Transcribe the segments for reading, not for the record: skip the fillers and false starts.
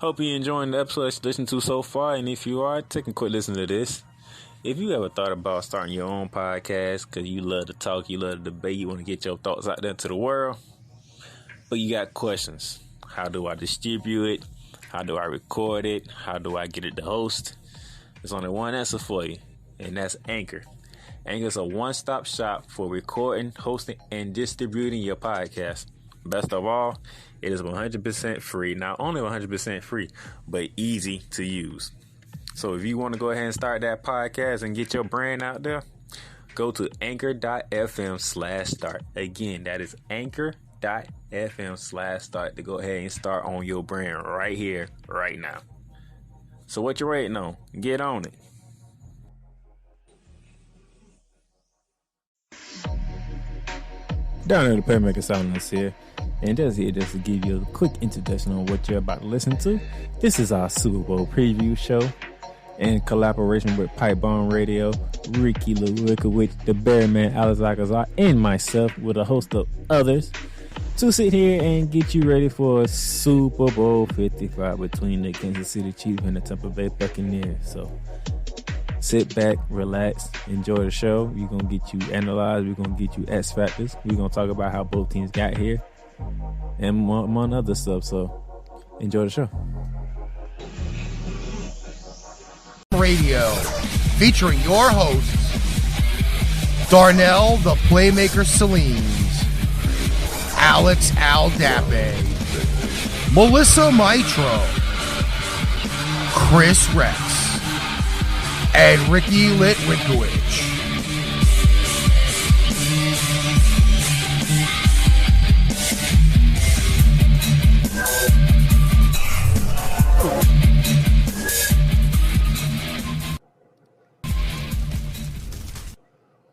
Hope you're enjoying the episode that you listened to so far, and if you are, take a quick listen to this. If you ever thought about starting your own podcast because you love to talk, you love to debate, you want to get your thoughts out there to the world, but you got questions. How do I distribute it? How do I record it? How do I get it to host? There's only one answer for you, and that's Anchor. Anchor is a one-stop shop for recording, hosting, and distributing your podcast. Best of all, it is 100% free. Not only 100% free, but easy to use. So if you want to go ahead and start that podcast and get your brand out there, go to anchor.fm/start. Again, that is anchor.fm/start to go ahead and start on your brand right here, right now. So what you waiting on? Get on it. Darnell, the Playmaker Sallins here, and just here just to give you a quick introduction on what you're about to listen to. This is our Super Bowl preview show in collaboration with Pipebomb Radio, Ricky Litwinkowich, the Bearman, Kazzaz, and myself, with a host of others, to sit here and get you ready for Super Bowl 55 between the Kansas City Chiefs and the Tampa Bay Buccaneers. So sit back, relax, enjoy the show. We're going to get you analyzed. We're going to get you X factors. We're going to talk about how both teams got here and among other stuff. So enjoy the show. Radio, featuring your hosts, Darnell, the Playmaker Sallins, Alex Aldape, Melissa Mitro, Chris Rex, and Ricky Litwinkowich.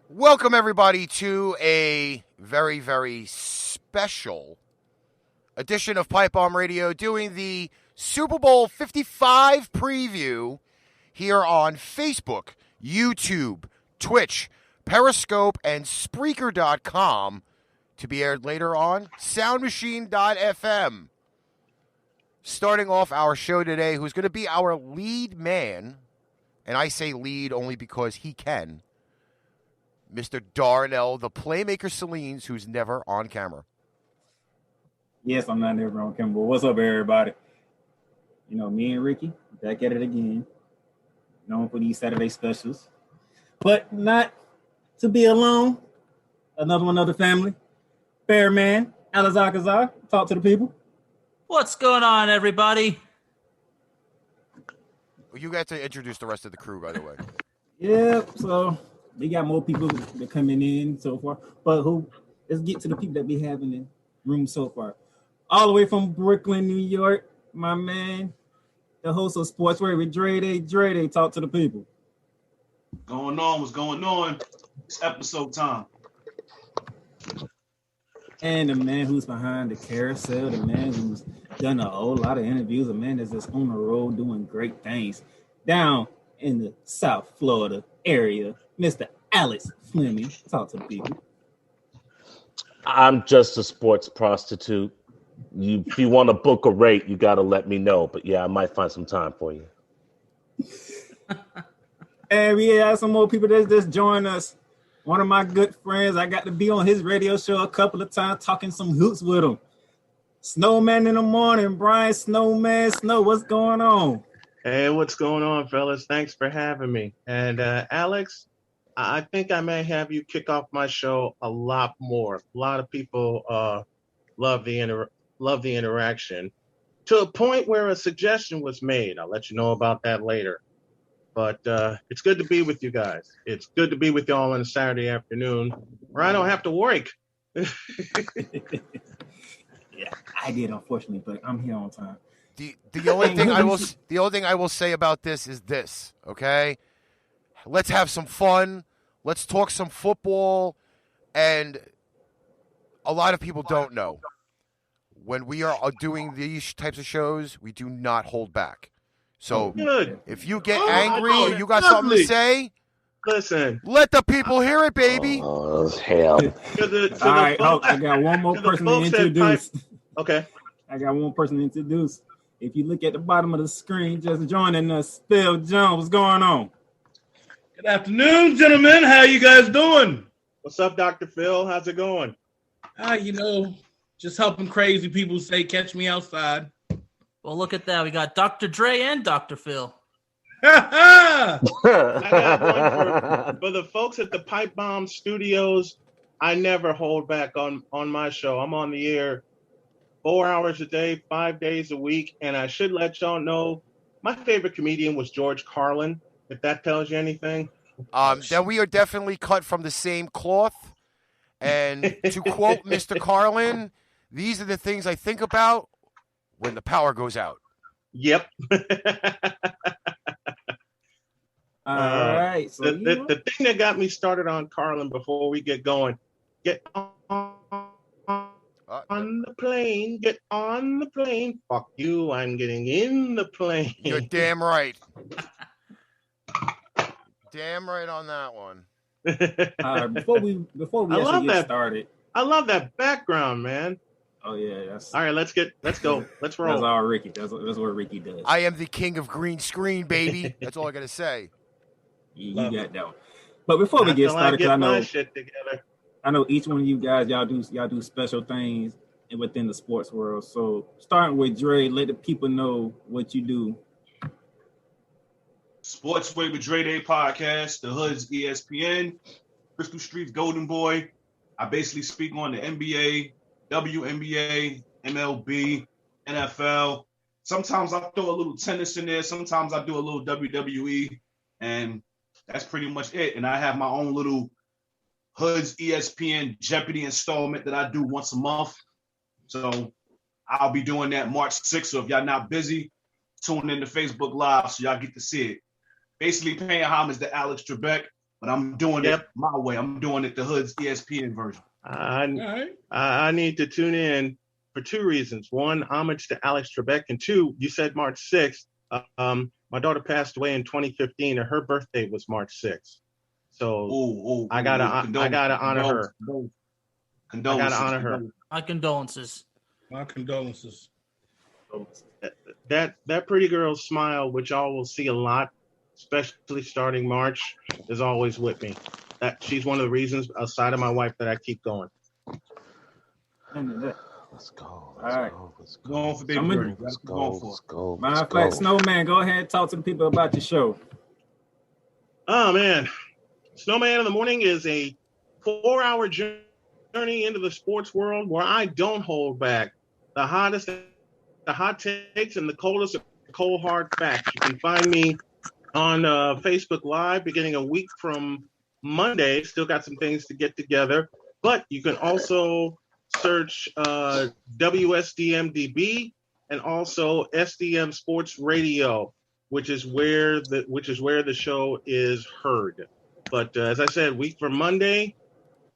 Welcome, everybody, to a very, very special edition of Pipebomb Radio, doing the Super Bowl 55 preview here on Facebook, YouTube, Twitch, Periscope, and Spreaker.com, to be aired later on SoundMachine.fm. Starting off our show today, who's going to be our lead man, and I say lead only because he can, Mr. Darnell, the Playmaker Sallins, who's never on camera. Yes, I'm not never on camera. But what's up, everybody? You know, me and Ricky, back at it again. Known for these Saturday specials. But not to be alone. Another one of the family. Bearman, Kazzaz, talk to the people. What's going on, everybody? You got to introduce the rest of the crew, by the way. Yep, so they got more people that coming in so far. But let's get to the people that we have in the room so far. All the way from Brooklyn, New York, my man, the host of Sports Radio with Dre, talk to the people. What's going on? It's episode time. And the man who's behind the carousel, the man who's done a whole lot of interviews, the man that's just on the road doing great things down in the South Florida area, Mr. Alex Fleming. Talk to the people. I'm just a sports prostitute. If you want to book a rate, you got to let me know. But yeah, I might find some time for you. And we have some more people that just joined us. One of my good friends, I got to be on his radio show a couple of times talking some hoops with him. Snowman in the morning, Brian Snowman Snow, what's going on? Hey, what's going on, fellas? Thanks for having me. And Alex, I think I may have you kick off my show a lot more. A lot of people love the interaction, to a point where a suggestion was made. I'll let you know about that later. But it's good to be with you guys. It's good to be with y'all on a Saturday afternoon where I don't have to work. Yeah, I did, unfortunately, but I'm here on time. The only thing I will say about this is this, okay? Let's have some fun. Let's talk some football. And a lot of people don't know, when we are doing these types of shows, we do not hold back. So if you get angry or you got something to say, listen, let the people hear it, baby. Oh, hell. All right, I got one more person to introduce. Okay. I got one person to introduce. If you look at the bottom of the screen, just joining us, Phil Jones. What's going on? Good afternoon, gentlemen. How you guys doing? What's up, Dr. Phil? How's it going? Just helping crazy people say, catch me outside. Well, look at that. We got Dr. Dre and Dr. Phil. I got one for the folks at the Pipebomb Studios. I never hold back on my show. I'm on the air 4 hours a day, 5 days a week. And I should let y'all know, my favorite comedian was George Carlin, if that tells you anything. Then we are definitely cut from the same cloth. And to quote Mr. Carlin, these are the things I think about when the power goes out. Yep. All right. So the thing that got me started on Carlin before we get going, get on the plane, get on the plane. Fuck you, I'm getting in the plane. You're damn right. Damn right on that one. Before we actually get started. I love that background, man. Oh yeah, all right. Let's go. Let's roll. That's all Ricky. That's what Ricky does. I am the king of green screen, baby. That's all I gotta say. You got that one. But before we get started, I know shit together. I know each one of you guys, y'all do special things within the sports world. So starting with Dre, let the people know what you do. Sports Way with Dre Day podcast, the Hood's ESPN, Crystal Street's Golden Boy. I basically speak on the NBA, WNBA, MLB, NFL. Sometimes I throw a little tennis in there. Sometimes I do a little WWE. And that's pretty much it. And I have my own little Hood's ESPN Jeopardy installment that I do once a month. So I'll be doing that March 6th. So if y'all not busy, tune in to Facebook Live so y'all get to see it. Basically paying homage to Alex Trebek, but I'm doing it my way. I'm doing it the Hood's ESPN version. I need to tune in for two reasons. One, homage to Alex Trebek, and two, you said March 6th. My daughter passed away in 2015, and her birthday was March 6th. So I gotta honor her. Condolences. I gotta honor her. My condolences. My condolences. That pretty girl's smile, which y'all will see a lot, especially starting March, is always with me. That she's one of the reasons, outside of my wife, that I keep going. Let's go. Let's go. Going for baby girl. Let's go. Matter of fact, Snowman, go ahead and talk to the people about your show. Oh man, Snowman in the Morning is a 4-hour journey into the sports world where I don't hold back. The hot takes, and the coldest cold hard facts. You can find me on Facebook Live beginning a week from Monday. Still got some things to get together, but you can also search WSDMDB and also SDM Sports Radio, which is where the show is heard. But as I said, week from Monday,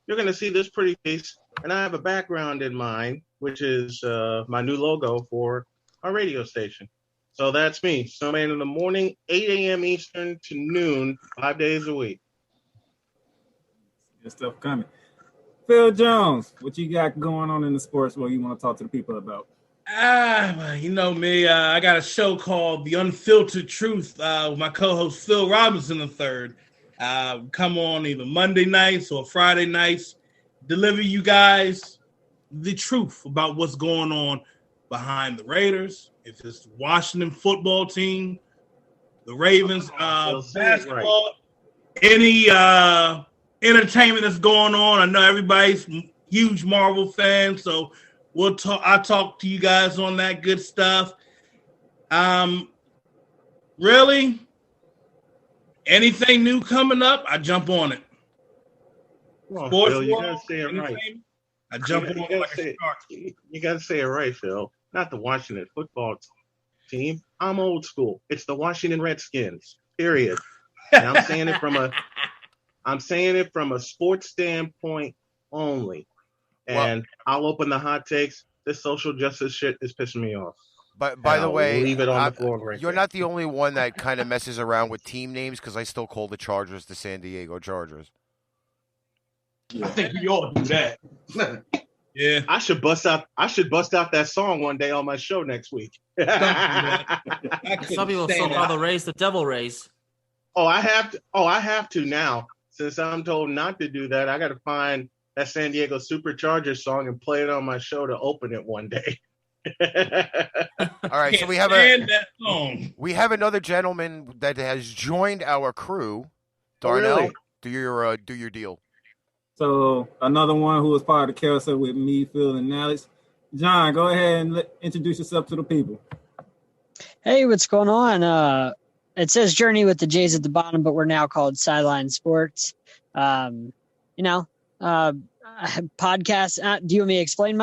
you're going to see this pretty face, and I have a background in mind, which is my new logo for our radio station. So that's me, Snowman in the Morning, 8 a.m. Eastern to noon, 5 days a week. Good stuff coming. Phil Jones, what you got going on in the sports world you want to talk to the people about? You know me. I got a show called The Unfiltered Truth with my co-host Phil Robinson III. Come on either Monday nights or Friday nights. Deliver you guys the truth about what's going on behind the Raiders. If it's the Washington football team, the Ravens, basketball, any entertainment that's going on. I know everybody's huge Marvel fans, so I'll talk to you guys on that good stuff. Really, anything new coming up, I jump on it. Sports Phil, you gotta say it right. I jump on it like a shark. You gotta say it right, Phil. Not the Washington football team. I'm old school. It's the Washington Redskins. Period. And I'm saying it from a sports standpoint only. And I'll open the hot takes. This social justice shit is pissing me off. But by the way, leave it on the floor right you're there. not the only one that kind of messes around with team names, because I still call the Chargers the San Diego Chargers. I think we all do that. Yeah. I should bust out that song one day on my show next week. Don't do that. I couldn't Some people stand still call that. the Rays the Devil Rays. I have to now. Since I'm told not to do that, I got to find that San Diego Superchargers song and play it on my show to open it one day. All right, so That song. we have another gentleman that has joined our crew. Darnell, really? do your deal. So another one who was part of the carousel with me, Phil, and Alex. John, go ahead and introduce yourself to the people. Hey, what's going on? It says Journey with the J's at the bottom, but we're now called Sideline Sports. Podcast. Do you want me to explain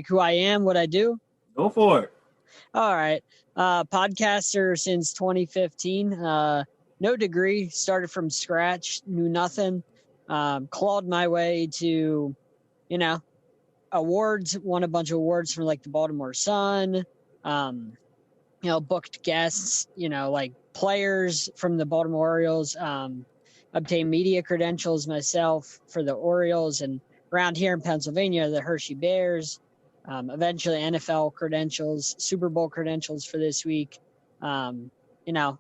who I am, what I do? Go for it. All right. Podcaster since 2015. No degree. Started from scratch. Knew nothing. Clawed my way to, awards. Won a bunch of awards from the Baltimore Sun. Booked guests. Players from the Baltimore Orioles. Obtained media credentials myself for the Orioles, and around here in Pennsylvania, the Hershey Bears. Eventually NFL credentials, Super Bowl credentials for this week, and a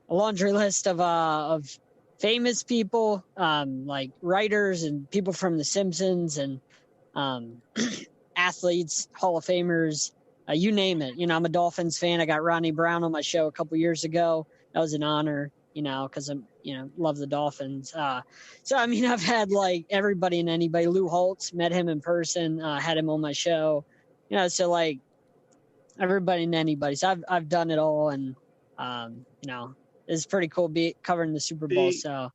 laundry list of famous people, like writers and people from The Simpsons and athletes, Hall of Famers, you name it. I'm a Dolphins fan. I got Ronnie Brown on my show a couple years ago. That was an honor, because I'm, love the Dolphins. So, I've had everybody and anybody. Lou Holtz, met him in person, had him on my show, everybody and anybody. So I've done it all. And, it's pretty cool covering the Super Bowl. So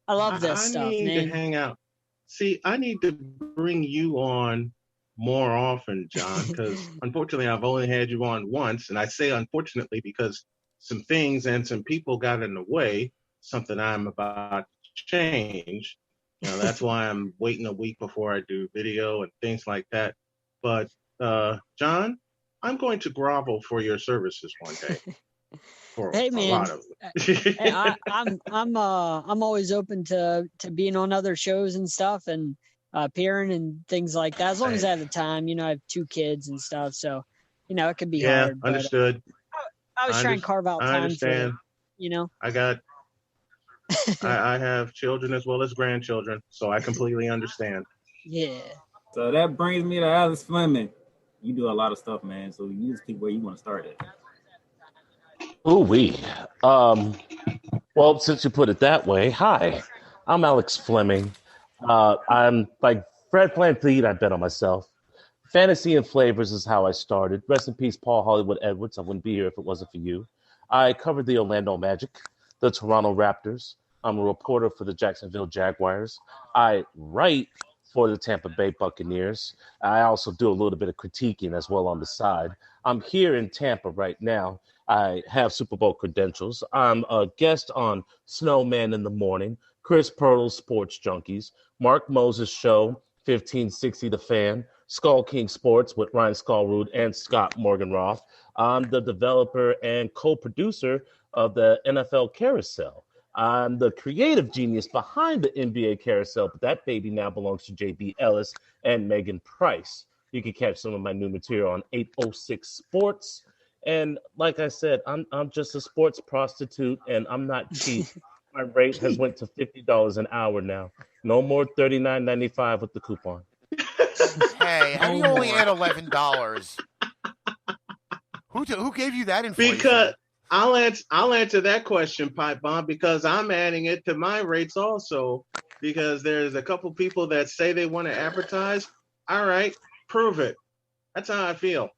I love this stuff, I need man. to hang out. See, I need to bring you on more often, John, because unfortunately I've only had you on once. And I say unfortunately because some things and some people got in the way, something I'm about to change. That's why I'm waiting a week before I do video and things like that. But John, I'm going to grovel for your services one day. Hey man, a lot of them. I'm always open to being on other shows and stuff and appearing and things like that. As long as I have the time, I have 2 kids and stuff, so it could be hard. Yeah, understood. I was trying to carve out time understand. for I have children as well as grandchildren, so I completely understand. Yeah. So that brings me to Alex Fleming. You do a lot of stuff, man. So you just pick where you want to start at. Ooh-wee. Well, since you put it that way, hi, I'm Alex Fleming. I'm like Fred VanVleet, I bet on myself. Fantasy and flavors is how I started. Rest in peace, Paul Hollywood Edwards. I wouldn't be here if it wasn't for you. I covered the Orlando Magic, the Toronto Raptors. I'm a reporter for the Jacksonville Jaguars. I write for the Tampa Bay Buccaneers. I also do a little bit of critiquing as well on the side. I'm here in Tampa right now. I have Super Bowl credentials. I'm a guest on Snowman in the Morning, Chris Pirtle's Sports Junkies, Mark Moses' show, 1560 The Fan, Skull King Sports with Ryan Skullroot and Scott Morganroth. I'm the developer and co-producer of the NFL Carousel. I'm the creative genius behind the NBA Carousel, but that baby now belongs to JB Ellis and Megan Price. You can catch some of my new material on 806 Sports. And like I said, I'm just a sports prostitute, and I'm not cheap. My rate has went to $50 an hour now. No more $39.95 with the coupon. Hey, how do you only add $11? Who gave you that inflation? Because I'll answer that question, Pipebomb, because I'm adding it to my rates also. Because there's a couple people that say they want to advertise. All right, prove it. That's how I feel.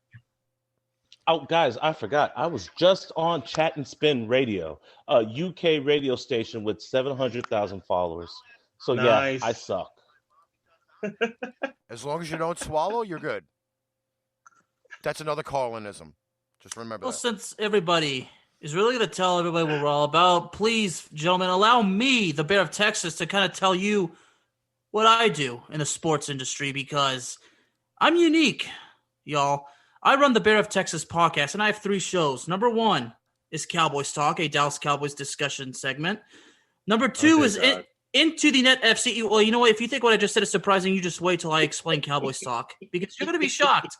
Oh, guys, I forgot. I was just on Chat and Spin Radio, a UK radio station with 700,000 followers. So, Nice. Yeah, I suck. As long as you don't swallow, you're good. That's another Carlinism. Just remember Well, that. since everybody is really going to tell everybody what we're all about, please, gentlemen, allow me, the Bear of Texas, to kind of tell you what I do in the sports industry, because I'm unique, y'all. I run the Bear of Texas podcast, and I have 3 shows. Number 1 is Cowboys Talk, a Dallas Cowboys discussion segment. Number 2 is into the net FC. Well, you know what? If you think what I just said is surprising, you just wait till I explain Cowboys talk because you're going to be shocked.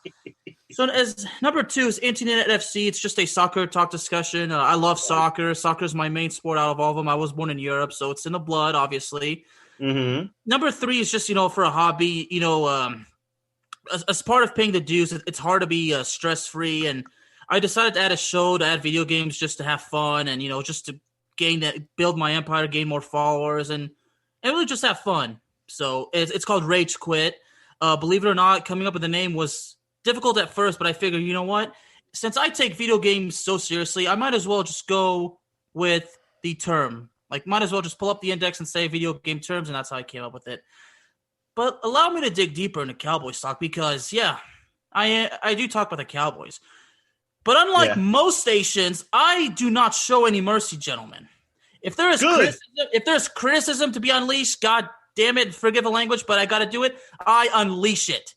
So as number 2 is into the net FC. It's just a soccer talk discussion. I love soccer. Soccer is my main sport out of all of them. I was born in Europe, so it's in the blood, obviously. Mm-hmm. Number 3 is just, for a hobby, as part of paying the dues, it's hard to be stress-free. And I decided to add a show to add video games just to have fun and, just to build my empire, gain more followers, and really just have fun. So it's called Rage Quit. Believe it or not, coming up with the name was difficult at first, but I figured, you know what? Since I take video games so seriously, I might as well just go with the term. Like, might as well just pull up the index and say video game terms, and that's how I came up with it. But allow me to dig deeper into Cowboys talk because, yeah, I do talk about the Cowboys. But unlike most stations, I do not show any mercy, gentlemen. If there is criticism to be unleashed, God damn it, forgive the language, but I got to do it, I unleash it.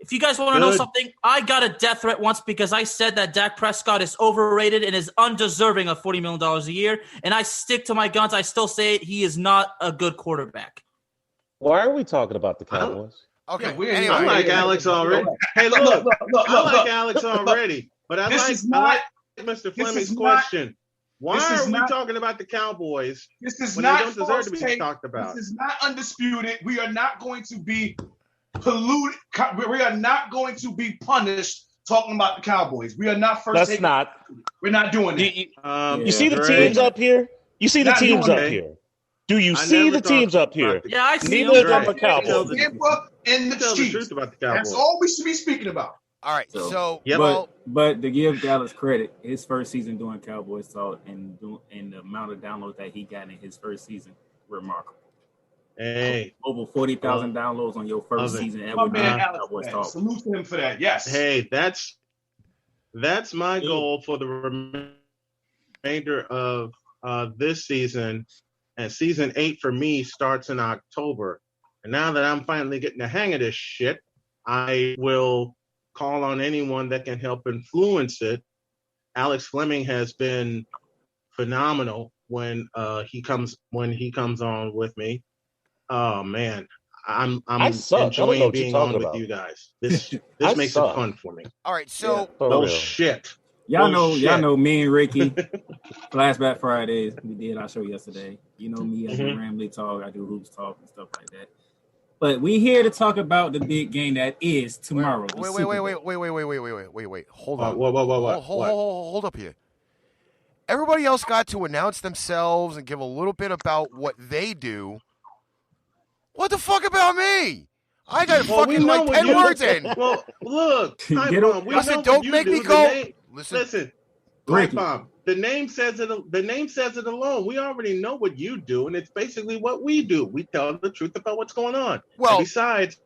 If you guys want to know something, I got a death threat once because I said that Dak Prescott is overrated and is undeserving of $40 million a year, and I stick to my guns. I still say it. He is not a good quarterback. Why are we talking about the Cowboys? Okay, Yeah, anyway. I like Alex already. Hey, look, I like Alex already, but I like Mr. Fleming's question. Why are we talking about the Cowboys when they don't deserve to be talked about? This is not undisputed. We are not going to be polluted. We are not going to be punished talking about the Cowboys. We are not first. That's not. We're not doing it. You see the teams up here? You see the teams up here? Do you see the teams up here? Yeah, I see Neither of them are Cowboys. And the truth That's all we should be speaking about. All right, so but to give Dallas credit, his first season doing Cowboys talk and the amount of downloads that he got in his first season, remarkable. Hey, over 40,000 downloads on your first season ever doing Cowboys talk. Salute to him for that. Yes. Hey, that's my goal for the remainder of this season, and season 8 for me starts in October. And now that I'm finally getting the hang of this shit, I will call on anyone that can help influence it. Alex Fleming has been phenomenal when he comes on with me. Oh man, I'm enjoying being on with you guys. This makes it fun for me. All right, so bullshit. Y'all know me and Ricky. Flashback Fridays, we did our show yesterday. You know me, I do Rambly Talk, I do Hoops Talk and stuff like that. But we here to talk about the big game that is tomorrow. Wait. Hold on. What? Hold up here. Everybody else got to announce themselves and give a little bit about what they do. What the fuck about me? I got fucking 10 words in. Well, look, listen, don't make me go. Listen, Pipebomb. The name says it. The name says it alone. We already know what you do, and it's basically what we do. We tell the truth about what's going on. Well, and besides,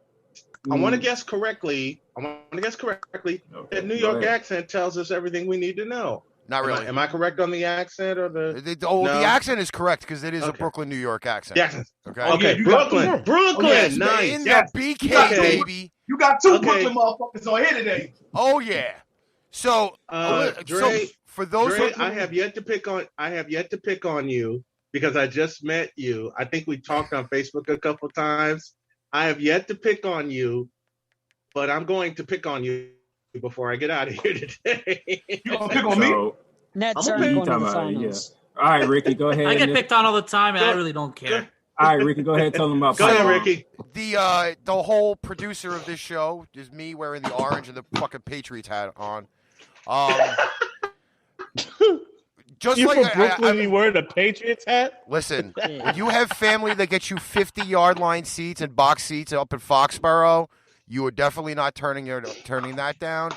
I want to guess correctly. That New York accent tells us everything we need to know. Not really. Am I correct on the accent or the? The accent is correct because it is a Brooklyn, New York accent. Yeah. Okay. Brooklyn. Yes, Nice. In the BK, baby. You got two Brooklyn motherfuckers on here today. Oh yeah. So, Dre, for those, Dre, I have yet to pick on you because I just met you. I think we talked on Facebook a couple times. I have yet to pick on you, but I'm going to pick on you before I get out of here today. You gonna pick on me? Nets are going to the finals. All right, Ricky, go ahead. I get picked on all the time, and I really don't care. All right, Ricky, go ahead and tell them about Go ahead, Ricky. The whole producer of this show is me wearing the orange and the fucking Patriots hat on. Just you like from Brooklyn, you wearing a Patriots hat? Listen, when you have family that gets you 50-yard line seats and box seats up in Foxborough, you are definitely not turning that down.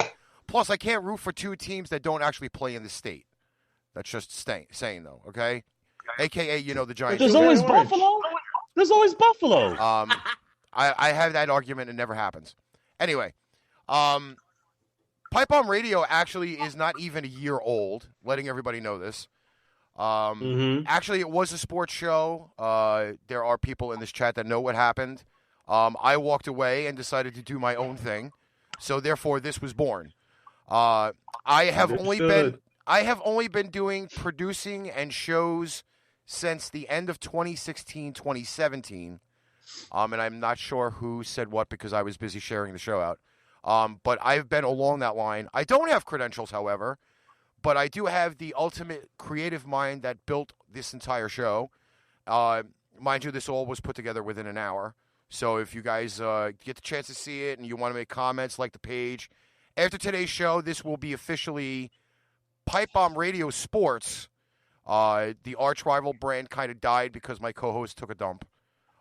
Plus, I can't root for two teams that don't actually play in the state. That's just saying though, okay? AKA, the Giants. There's always Buffalo. There's always Buffalo. I have that argument. It never happens. Anyway, Pipebomb Radio actually is not even a year old, letting everybody know this. Actually, it was a sports show. There are people in this chat that know what happened. I walked away and decided to do my own thing. So, therefore, this was born. I have only been doing producing and shows since the end of 2016, 2017. And I'm not sure who said what because I was busy sharing the show out. But I've been along that line. I don't have credentials, however, but I do have the ultimate creative mind that built this entire show. Mind you, this all was put together within an hour. So if you guys get the chance to see it and you want to make comments, like the page, after today's show, this will be officially Pipebomb Radio Sports. The arch rival brand kind of died because my co-host took a dump.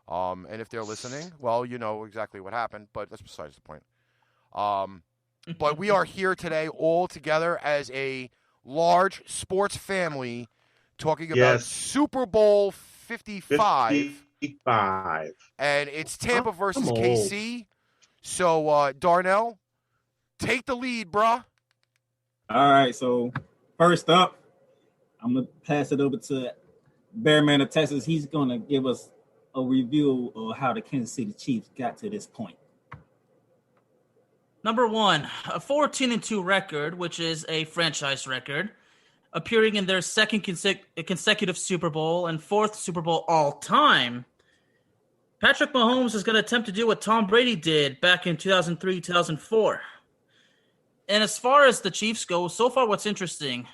And if they're listening, well, you know exactly what happened, but that's besides the point. But we are here today all together as a large sports family talking about Super Bowl 55. And it's Tampa versus KC. So, Darnell, take the lead, bruh. All right, so first up, I'm going to pass it over to Bearman of Texas. He's going to give us a review of how the Kansas City Chiefs got to this point. Number one, a 14-2 record, which is a franchise record, appearing in their second consecutive Super Bowl and fourth Super Bowl all time. Patrick Mahomes is going to attempt to do what Tom Brady did back in 2003, 2004. And as far as the Chiefs go, so far what's interesting,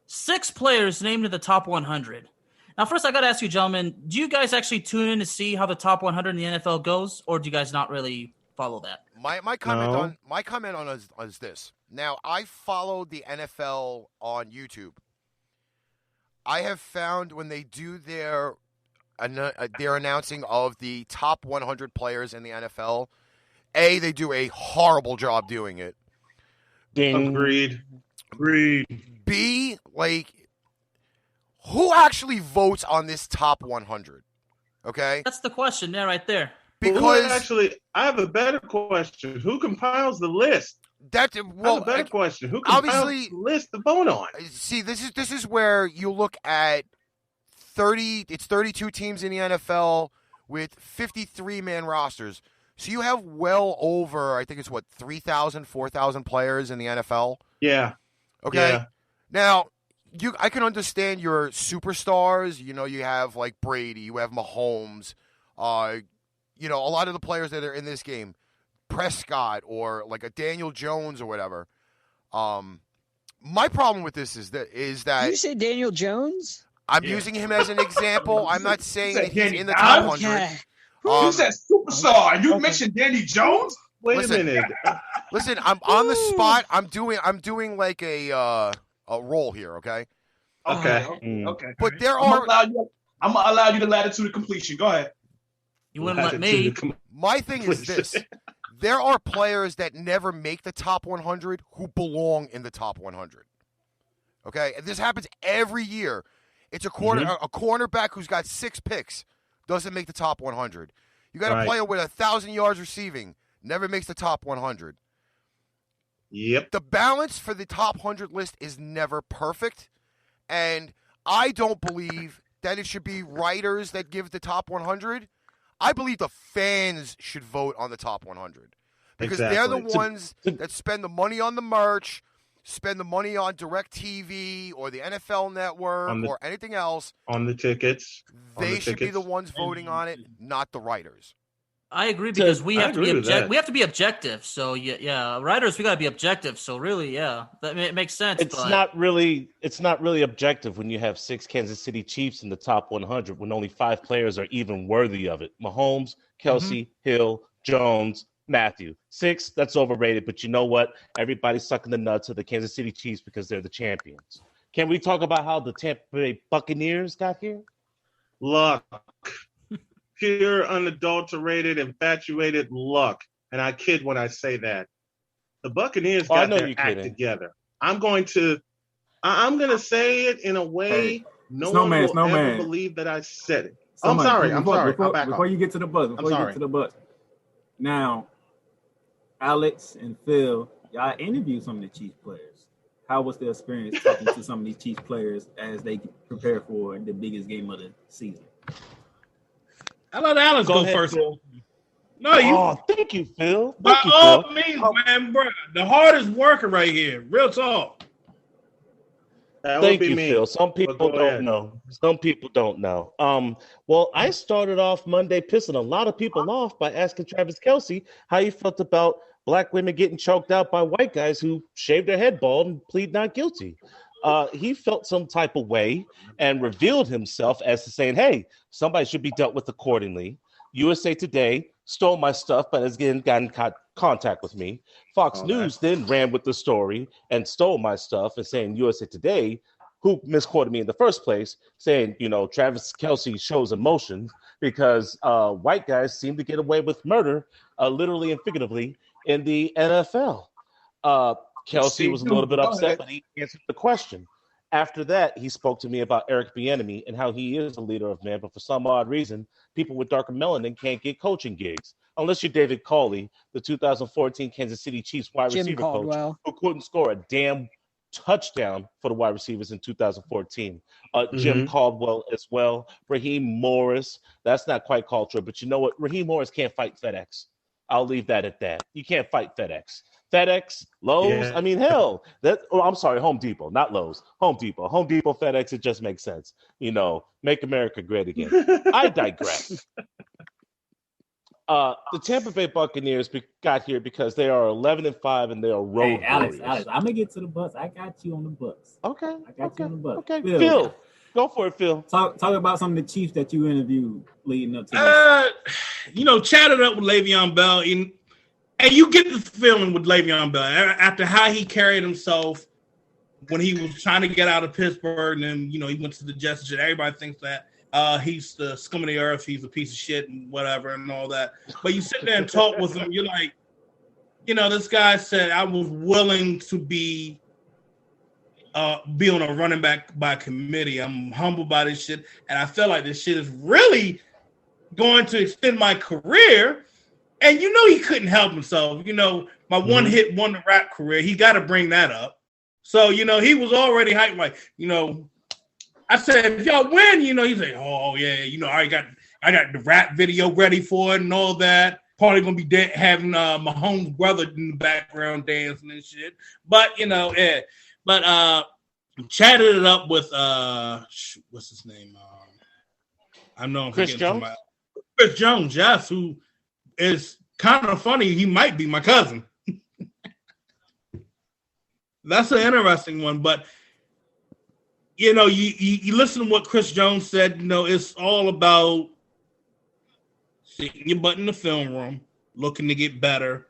6 players named in the top 100. Now, first, I got to ask you, gentlemen, do you guys actually tune in to see how the top 100 in the NFL goes, or do you guys not really follow that? My comment on is this. Now, I followed the NFL on YouTube. I have found when they do their announcing of the top 100 players in the NFL, A, they do a horrible job doing it. Agreed. B, like, who actually votes on this top 100? Okay? That's the question there, right there. Because actually, I have a better question. Who compiles the list? That's a better question. Who compiles the list to vote on? See, this is where you look at 30. It's 32 teams in the NFL with 53-man rosters. So you have well over, I think it's 3,000, 4,000 players in the NFL. Yeah. Okay. Yeah. Now, I can understand your superstars. You know, you have like Brady, you have Mahomes. You know, a lot of the players that are in this game, Prescott or like a Daniel Jones or whatever. My problem with this is that Did you say Daniel Jones? I'm using him as an example. I'm not saying that he's in the top 100. Yeah. You said superstar, and you mentioned Danny Jones. Wait a minute. Listen, I'm on the spot. I'm doing like a roll here. Okay. Okay. But there are. I'm gonna allow you the latitude of completion. Go ahead. You wouldn't let me. My thing is this. There are players that never make the top 100 who belong in the top 100. Okay? And this happens every year. It's a cornerback who's got 6 picks, doesn't make the top 100. You got a player with 1,000 yards receiving, never makes the top 100. Yep. The balance for the top 100 list is never perfect, and I don't believe that it should be writers that give the top 100. I believe the fans should vote on the top 100 because they're the ones that spend the money on the merch, spend the money on DirecTV or the NFL Network or anything else. On the tickets. They should be the ones voting on it, not the writers. I agree because we have to be we have to be objective. So yeah, writers, we got to be objective. So really, yeah, it makes sense. It's not really objective when you have 6 Kansas City Chiefs in the top 100 when only 5 players are even worthy of it. Mahomes, Kelsey, Hill, Jones, Matthew. 6, that's overrated. But you know what? Everybody's sucking the nuts of the Kansas City Chiefs because they're the champions. Can we talk about how the Tampa Bay Buccaneers got here? Luck. Pure, unadulterated, infatuated luck. And I kid when I say that. The Buccaneers got their act together. I'm going to say it in a way no one will ever believe that I said it. I'm sorry. Before you get to the buzz, now, Alex and Phil, y'all interviewed some of the Chiefs players. How was their experience talking to some of these Chiefs players as they prepare for the biggest game of the season? I let Alex go first. Thank you, Phil. By all means, man, bro. The hardest worker right here. Real talk. That would Thank be you, me. Phil. Some people go don't ahead. know. Some people don't know. Well, I started off Monday pissing a lot of people off by asking Travis Kelce how he felt about black women getting choked out by white guys who shaved their head bald and plead not guilty. He felt some type of way and revealed himself as to saying, hey, somebody should be dealt with accordingly. USA Today stole my stuff, but has gotten contact with me. Fox News then ran with the story and stole my stuff and saying USA Today, who misquoted me in the first place, saying, Travis Kelce shows emotion because white guys seem to get away with murder, literally and figuratively, in the NFL. Kelce was a little bit upset, but he answered the question. After that, he spoke to me about Eric Bieniemy and how he is a leader of men, but for some odd reason, people with darker melanin can't get coaching gigs. Unless you're David Culley, the 2014 Kansas City Chiefs wide receiver coach, who couldn't score a damn touchdown for the wide receivers in 2014. Jim Caldwell as well. Raheem Morris. That's not quite culture, but you know what? Raheem Morris can't fight FedEx. I'll leave that at that. You can't fight FedEx. FedEx, Lowe's, Yeah. I mean, hell. I'm sorry, Home Depot, not Lowe's. Home Depot, FedEx, it just makes sense. Make America great again. I digress. The Tampa Bay Buccaneers got here because they are 11-5 and they are road Alex, warriors. I'm gonna get to the Bucks. I got you on the Bucks. Okay. I got you on the Bucks. Okay, Phil, go for it, Phil. Talk about some of the Chiefs that you interviewed leading up to this. Chatted up with Le'Veon Bell, and you get the feeling with Le'Veon Bell after how he carried himself when he was trying to get out of Pittsburgh, and then he went to the Jets. And everybody thinks that he's the scum of the earth, he's a piece of shit, and whatever, and all that. But you sit there and talk with him, you're like, this guy said I was willing to be on a running back by committee. I'm humbled by this shit, and I feel like this shit is really going to extend my career. And he couldn't help himself. My one-hit wonder-rap career, he got to bring that up. So, he was already hyped. Like, I said, if y'all win, he's like, oh, yeah, I got the rap video ready for it and all that. Probably going to be having Mahomes' brother in the background dancing and shit. But, yeah. But chatted it up with, what's his name? I know I'm Chris Jones? Chris Jones, yes, who is kind of funny. He might be my cousin. That's an interesting one. But, you listen to what Chris Jones said, it's all about sitting your butt in the film room, looking to get better.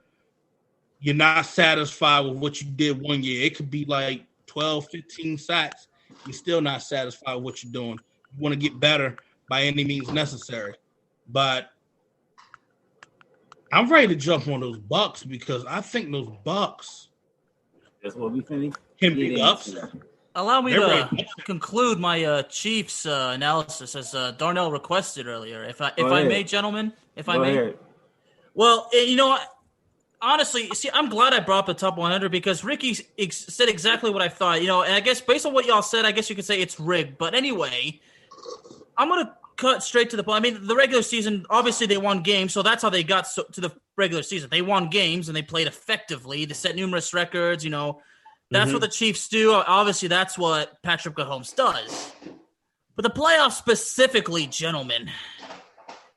You're not satisfied with what you did one year. It could be like 12, 15 sacks. You're still not satisfied with what you're doing. You want to get better by any means necessary. But I'm ready to jump on those Bucks because I think those Bucks That's what we finished. can be upset. Allow me to conclude my Chiefs analysis as Darnell requested earlier. If I may, gentlemen, if I may. Ahead. Well, honestly, see, I'm glad I brought up the top 100 because Ricky said exactly what I thought. And I guess based on what y'all said, I guess you could say it's rigged. But anyway, I'm gonna cut straight to the point. I mean, the regular season, obviously they won games, so that's how they got to the regular season. They won games and they played effectively. They set numerous records. That's what the Chiefs do. Obviously, that's what Patrick Mahomes does. But the playoffs specifically, gentlemen,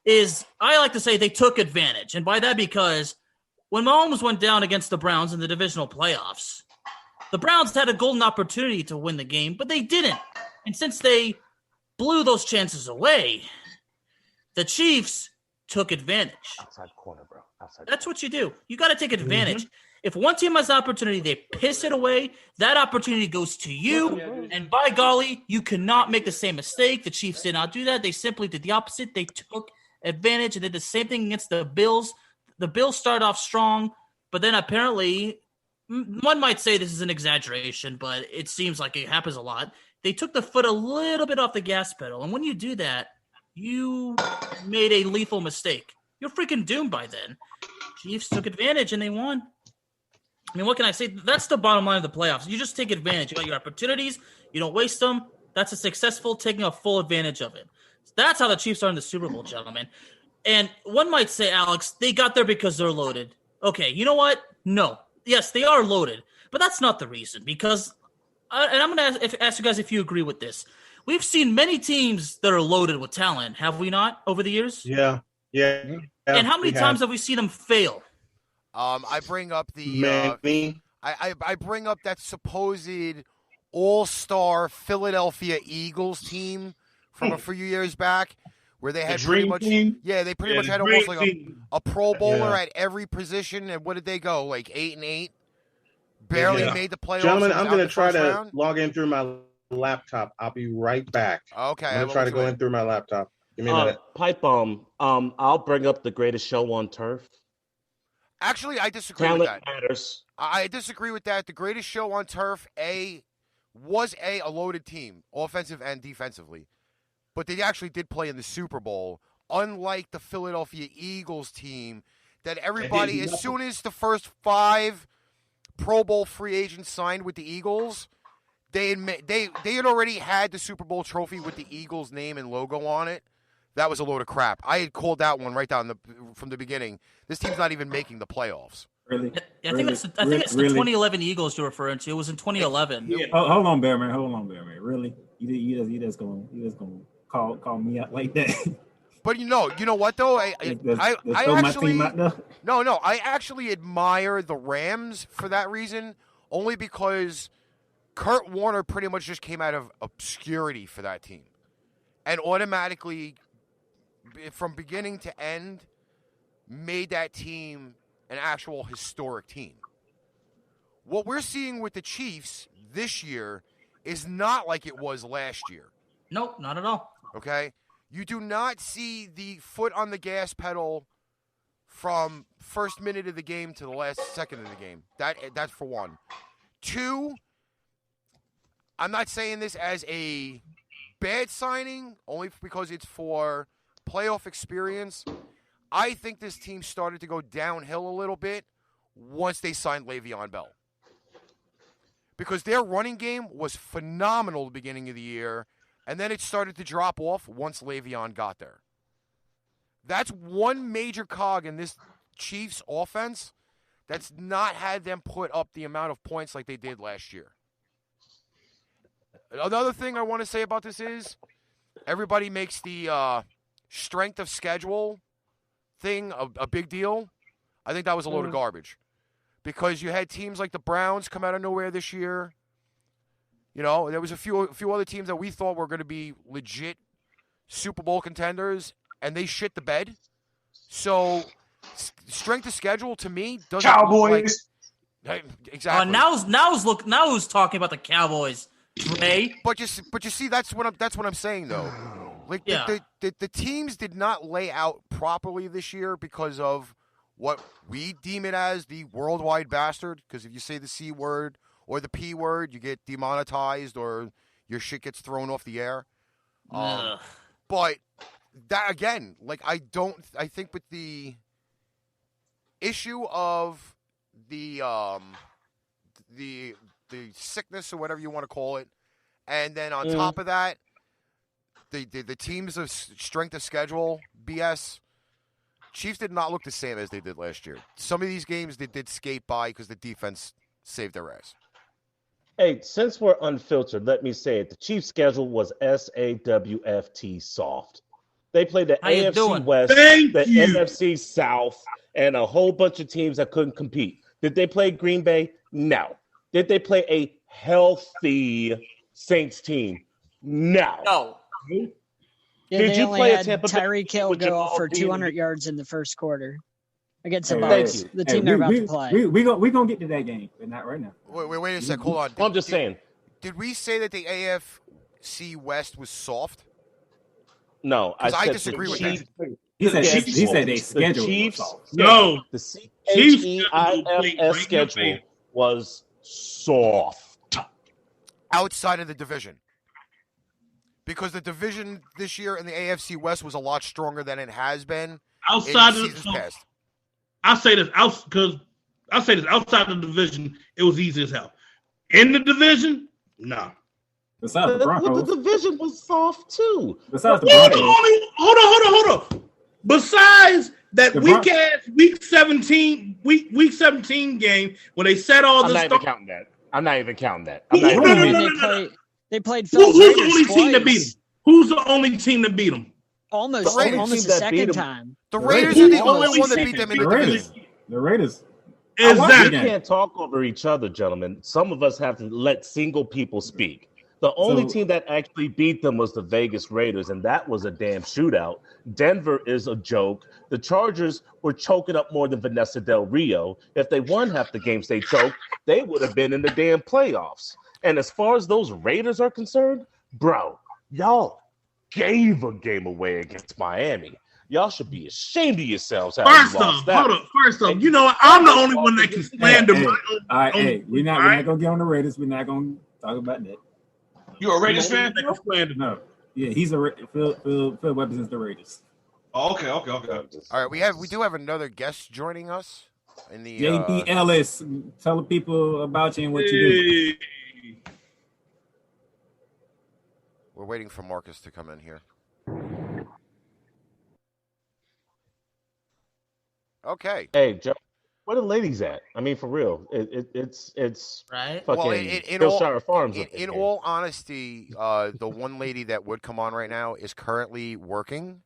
is I like to say they took advantage. And by that, because when Mahomes went down against the Browns in the divisional playoffs, the Browns had a golden opportunity to win the game, but they didn't. And since they blew those chances away, the Chiefs took advantage. Outside corner, bro. That's what you do. You got to take advantage. If one team has an opportunity, they piss it away. That opportunity goes to you. And by golly, you cannot make the same mistake. The Chiefs did not do that. They simply did the opposite. They took advantage and did the same thing against the Bills. The Bills started off strong, but then apparently, one might say this is an exaggeration, but it seems like it happens a lot. They took the foot a little bit off the gas pedal. And when you do that, you made a lethal mistake. You're freaking doomed by then. Chiefs took advantage and they won. I mean, what can I say? That's the bottom line of the playoffs. You just take advantage. You got your opportunities. You don't waste them. That's a successful taking a full advantage of it. That's how the Chiefs are in the Super Bowl, gentlemen. And one might say, Alex, they got there because they're loaded. Okay, you know what? No. Yes, they are loaded. But that's not the reason. Because And I'm going to ask you guys if you agree with this. We've seen many teams that are loaded with talent, have we not, over the years? Yeah. And how many times have we seen them fail? I bring up I bring up that supposed all-star Philadelphia Eagles team from a few years back, where they had pretty much had almost like a Pro Bowler at every position. And what did they go, like 8-8? Barely made the playoffs. Gentlemen, I'm going to try to log in through my laptop. I'll be right back. Okay. I'm going to try to go in through my laptop. Give me a minute. Pipebomb, I'll bring up the greatest show on turf. Actually, I disagree with that. Matters. I disagree with that. The greatest show on turf, was a loaded team, offensive and defensively. But they actually did play in the Super Bowl, unlike the Philadelphia Eagles team that everybody, as soon as the first 5 Pro Bowl free agents signed with the Eagles, they had already had the Super Bowl trophy with the Eagles name and logo on it. That was a load of crap. I had called that one right down from the beginning. This team's not even making the playoffs. Really? I think it's the 2011 Eagles you're referring to. It was in 2011. Yeah. Hold on, Bearman. Really? You just gonna call me out like that? But you know what though? I actually admire the Rams for that reason, only because Kurt Warner pretty much just came out of obscurity for that team, and automatically, from beginning to end, made that team an actual historic team. What we're seeing with the Chiefs this year is not like it was last year. Nope, not at all. Okay? You do not see the foot on the gas pedal from first minute of the game to the last second of the game. That's for one. 2, I'm not saying this as a bad signing, only because it's for playoff experience. I think this team started to go downhill a little bit once they signed Le'Veon Bell. Because their running game was phenomenal at the beginning of the year, and then it started to drop off once Le'Veon got there. That's one major cog in this Chiefs offense that's not had them put up the amount of points like they did last year. Another thing I want to say about this is everybody makes the strength of schedule thing a big deal. I think that was a load of garbage, because you had teams like the Browns come out of nowhere this year. You know, there was a few other teams that we thought were going to be legit Super Bowl contenders, and they shit the bed. So strength of schedule to me doesn't Cowboys. Exactly. Now who's talking about the Cowboys? Ray. But you see, that's what I'm saying though. Like the teams did not lay out properly this year because of what we deem it as the worldwide bastard. Because if you say the C word or the P word, you get demonetized or your shit gets thrown off the air. But that again, like I think with the issue of the sickness or whatever you want to call it, and then on top of that, the teams of strength of schedule BS. Chiefs did not look the same as they did last year. Some of these games they did skate by because the defense saved their ass. Hey, since we're unfiltered, let me say it. The Chiefs' schedule was SAWFT soft. They played the AFC West, NFC South, and a whole bunch of teams that couldn't compete. Did they play Green Bay? No. Did they play a healthy Saints team? No. Yeah, did you play a Tampa Bay? Tyreek Hill go off for 200 yards in the first quarter against the Bucks, the team they're about to play. We're going to get to that game, but not right now. Wait a sec. Hold on. I'm just saying. Did we say that the AFC West was soft? No. I disagree with that. He said they schedule. No. The CHEIFS schedule was soft. Outside of the division. Because the division this year in the AFC West was a lot stronger than it has been outside in of seasons past. I'll say this outside of the division, it was easy as hell. In the division, no. Besides the Broncos, the division was soft too. Besides the Broncos, hold on. Besides that week 17 game when they set all I'm this not stuff. even counting that. I'm not even counting that. They played Who's Phil's the Raiders only team that beat twice. them? Who's the only team that beat them? Almost The only a team that second beat 'em- time. The Raiders Raiders are the Almost only one that second beat them in The the Raiders. division. The Raiders. Exactly. We can't talk over each other, gentlemen. Some of us have to let single people speak. The only So- team that actually beat them was the Vegas Raiders, and that was a damn shootout. Denver is a joke. The Chargers were choking up more than Vanessa Del Rio. If they won half the games they choked, they would have been in the damn playoffs. And as far as those Raiders are concerned, bro, y'all gave a game away against Miami. Y'all should be ashamed of yourselves. How First you off, lost that. hold up. First off, you know what? I'm the only one that can slander Hey, my all right, own. hey, we're not gonna get on the Raiders. We're not gonna talk about that. You a Raiders fan? That can slander. No, yeah, he's a Phil represents the Raiders. Oh, okay. All right, we do have another guest joining us in the JB Ellis, tell the people about you and what you do. Hey. We're waiting for Marcus to come in here. Okay. Hey, Joe, where the ladies at? I mean, for real, it's Right? fucking Well, in Hillshire Farms. in all honesty, the one lady that would come on right now is currently working.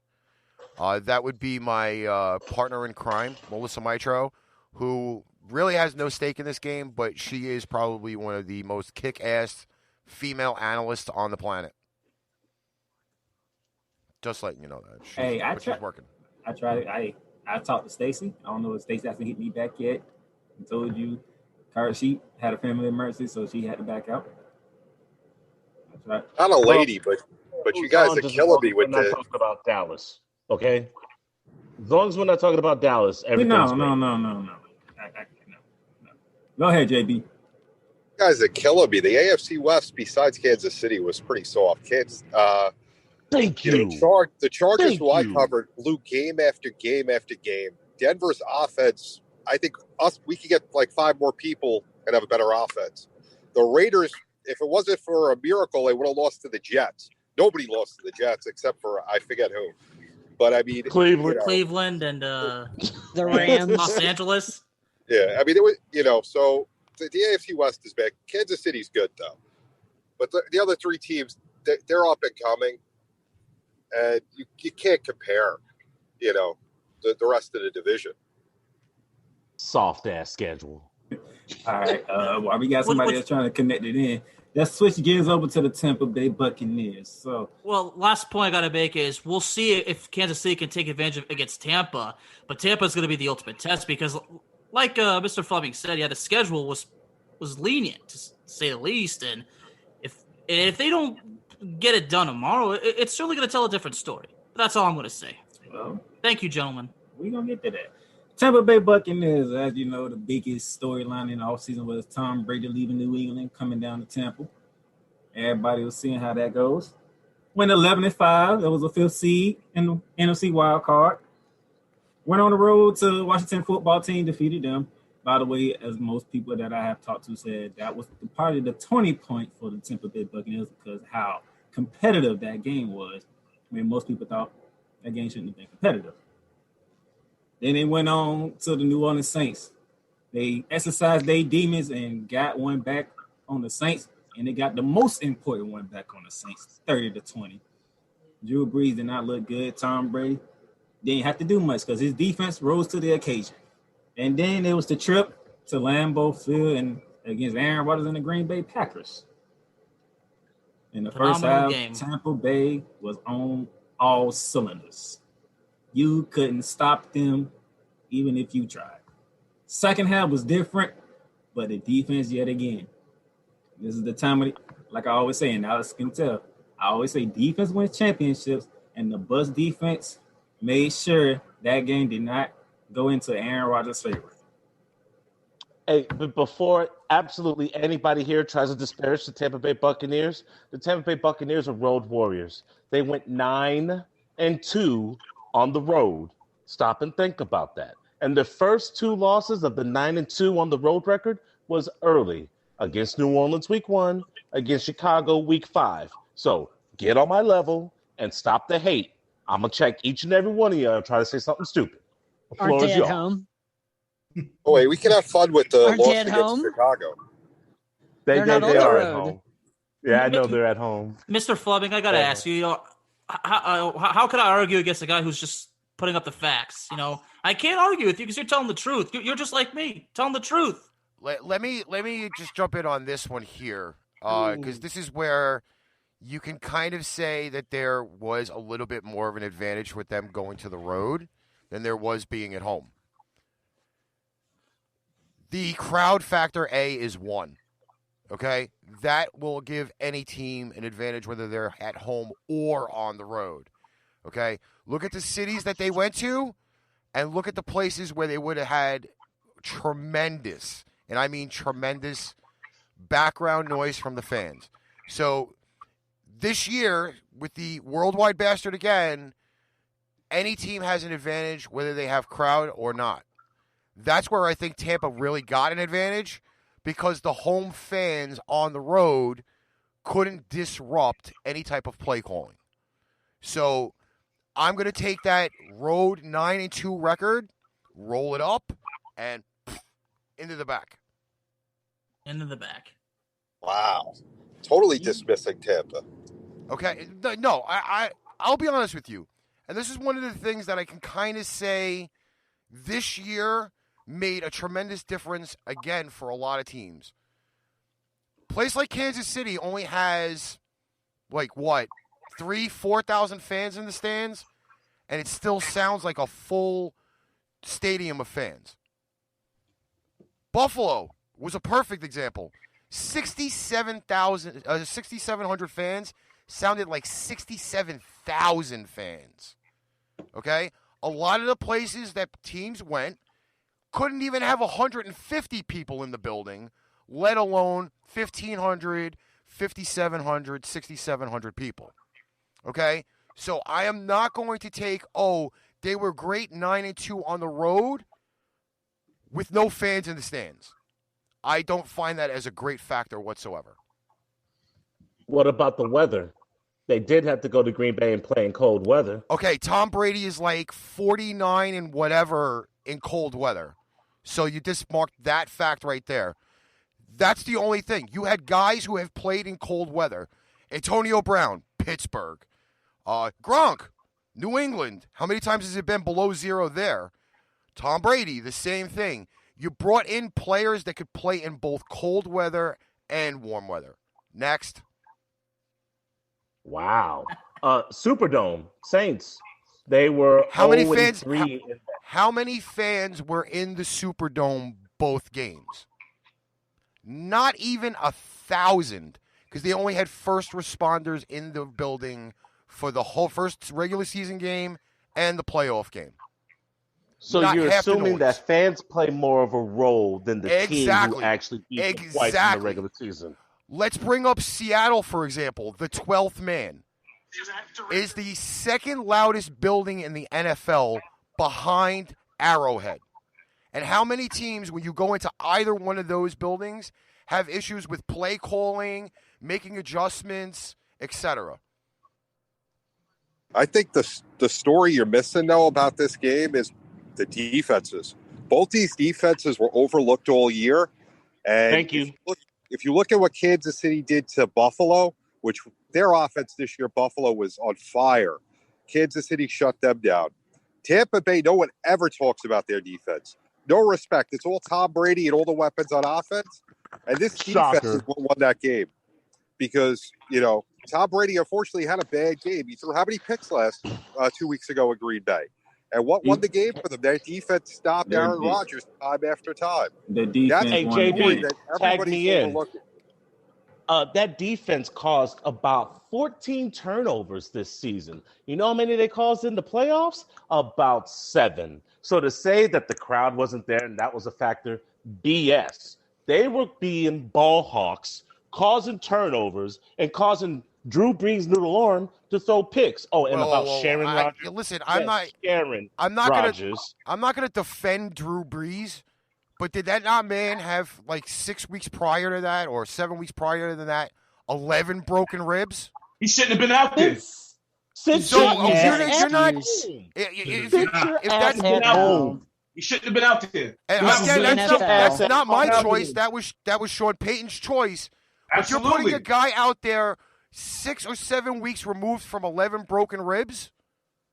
That would be my partner in crime, Melissa Mitro, who really has no stake in this game, but she is probably one of the most kick-ass female analysts on the planet. Just letting you know that. She's working. I talked to Stacy. I don't know if Stacy hasn't hit me back yet. I told you, she had a family emergency, so she had to back out. That's right. Not a lady, but you guys are killing me with We're not the. talking about Dallas, okay? As long as we're not talking about Dallas, everything's No. No. Go ahead, JB. You guys are killing me. The AFC West, besides Kansas City, was pretty soft. Thank you. The Chargers, Thank who I you. covered, blew game after game after game. Denver's offense, I think we could get like 5 more people and have a better offense. The Raiders, if it wasn't for a miracle, they would have lost to the Jets. Nobody lost to the Jets except for I forget who. But I mean, Cleveland and the Rams, Los Angeles. Yeah, I mean it was so the AFC West is bad. Kansas City's good though, but the other 3 teams they're up and coming. And you can't compare, the rest of the division. Soft ass schedule. All right. While we got somebody that's trying to connect it in, let's switch gears over to the Tampa Bay Buccaneers. So, well, last point I got to make is we'll see if Kansas City can take advantage of against Tampa, but Tampa is going to be the ultimate test because, like Mr. Fleming said, the schedule was lenient to say the least, and if they don't get it done tomorrow, it's certainly going to tell a different story. That's all I'm going to say. Well, thank you, gentlemen. We're going to get to that. Tampa Bay Buccaneers, as you know, the biggest storyline in the offseason was Tom Brady leaving New England, coming down to Tampa. Everybody was seeing how that goes. Went 11-5. That was a 5th seed in the NFC wild card. Went on the road to Washington football team, defeated them. By the way, as most people that I have talked to said, that was part of the turning point for the Tampa Bay Buccaneers because how competitive that game was. I mean, most people thought that game shouldn't have been competitive. Then they went on to the New Orleans Saints. They exercised their demons and got one back on the Saints, and they got the most important one back on the Saints, 30-20. Drew Brees did not look good. Tom Brady didn't have to do much because his defense rose to the occasion. And then there was the trip to Lambeau Field and against Aaron Rodgers and the Green Bay Packers. In the first half, Tampa Bay was on all cylinders. You couldn't stop them even if you tried. Second half was different, but the defense yet again. This is the time of it, like I always say, and Alex can tell. I always say defense wins championships, and the Bucs defense made sure that game did not go into Aaron Rodgers' favor. Hey, but before absolutely anybody here tries to disparage the Tampa Bay Buccaneers, the Tampa Bay Buccaneers are road warriors. They went 9-2 on the road. Stop and think about that. And the first 2 losses of the 9-2 on the road record was early against New Orleans week 1, against Chicago week 5. So get on my level and stop the hate. I'm going to check each and every one of you and try to say something stupid. The Aren't floor they is at yours. home? Oh, wait, we can have fun with the Aren't loss they at against home? Chicago. They're not on they the are at road. home. Yeah, I know they're at home. Mr. Fleming, I got to ask you, how could I argue against a guy who's just putting up the facts? I can't argue with you because you're telling the truth. You're just like me, telling the truth. Let me just jump in on this one here, because this is where you can kind of say that there was a little bit more of an advantage with them going to the road than there was being at home. The crowd factor A is 1. Okay? That will give any team an advantage whether they're at home or on the road. Okay? Look at the cities that they went to and look at the places where they would have had tremendous, and I mean tremendous, background noise from the fans. So this year, with the worldwide bastard again, any team has an advantage whether they have crowd or not. That's where I think Tampa really got an advantage because the home fans on the road couldn't disrupt any type of play calling. So I'm going to take that road 9-2 record, roll it up, and into the back. Into the back. Wow. Totally dismissing Tampa. Okay. No, I'll be honest with you. And this is one of the things that I can kind of say this year made a tremendous difference, again, for a lot of teams. A place like Kansas City only has, 4,000 fans in the stands, and it still sounds like a full stadium of fans. Buffalo was a perfect example. 6,700 fans sounded like 67,000 fans. Okay? A lot of the places that teams went couldn't even have 150 people in the building, let alone 1,500, 5,700, 6,700 people. Okay? So I am not going to take, they were great 9-2 on the road with no fans in the stands. I don't find that as a great factor whatsoever. What about the weather? They did have to go to Green Bay and play in cold weather. Okay, Tom Brady is like 49 and whatever in cold weather. So you just marked that fact right there. That's the only thing. You had guys who have played in cold weather. Antonio Brown, Pittsburgh. Gronk, New England. How many times has it been below zero there? Tom Brady, the same thing. You brought in players that could play in both cold weather and warm weather. Next. Wow. Superdome, Saints. They were How many fans? How many fans were in the Superdome both games? Not even 1,000, because they only had first responders in the building for the whole first regular season game and the playoff game. So Not you're half the assuming noise. that fans play more of a role than the team who actually beat them twice in the regular season. Let's bring up Seattle, for example. The 12th man is the second loudest building in the NFL behind Arrowhead. And how many teams, when you go into either one of those buildings, have issues with play calling, making adjustments, etc.? I think the story you're missing, though, about this game is the defenses. Both these defenses were overlooked all year. And Thank you. If you look at what Kansas City did to Buffalo, which their offense this year, Buffalo was on fire. Kansas City shut them down. Tampa Bay, no one ever talks about their defense. No respect. It's all Tom Brady and all the weapons on offense. And this defense is what won that game. Because, Tom Brady unfortunately had a bad game. He threw how many picks 2 weeks ago in Green Bay? And what won the game for them? That defense stopped Aaron Rodgers time after time. The defense. Hey, JB, tag me in. That defense caused about 14 turnovers this season. You know how many they caused in the playoffs? About 7. So to say that the crowd wasn't there and that was a factor, BS. They were being ball hawks, causing turnovers, and causing Drew Brees' noodle arm to throw picks. Oh, and Sharon Rodgers. Listen, I'm not gonna defend Drew Brees, but did that man have 6 weeks prior to that or 7 weeks prior to that 11 broken ribs? He shouldn't have been out there. You're not. If that's at home. He shouldn't have been out there. That's not my choice. That was Sean Payton's choice But you're putting a guy out there 6 or 7 weeks removed from 11 broken ribs?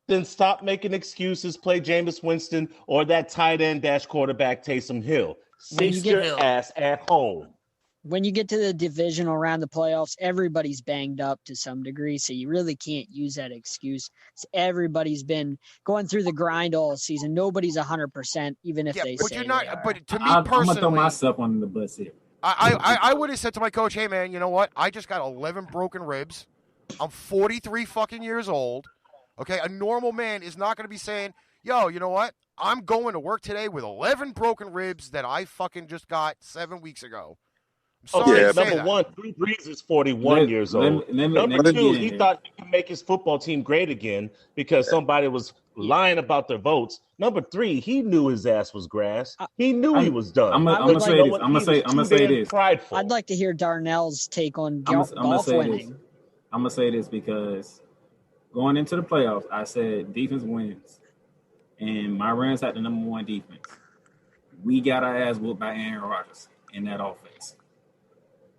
Then stop making excuses. Play Jameis Winston or that tight end dash quarterback Taysom Hill. Sit your ass at home. When you get to the divisional round of playoffs, everybody's banged up to some degree, so you really can't use that excuse. Everybody's been going through the grind all season. Nobody's 100%, even if they say they are. But to me personally, I'm gonna throw myself on the bus here. I would have said to my coach, "Hey man, you know what? I just got 11 broken ribs. I'm 43 fucking years old. Okay, a normal man is not going to be saying, yo, you know what? I'm going to work today with 11 broken ribs that I fucking just got 7 weeks ago." Number one, Drew Brees is 41 years old. Number two, he thought he could make his football team great again because somebody was lying about their votes. Number three, he knew his ass was grass. He knew he was done. I'm gonna say this. Prideful. I'd like to hear Darnell's take on golf winning. I'm gonna say this because going into the playoffs, I said defense wins, and my Rams had the number one defense. We got our ass whooped by Aaron Rodgers in that offense.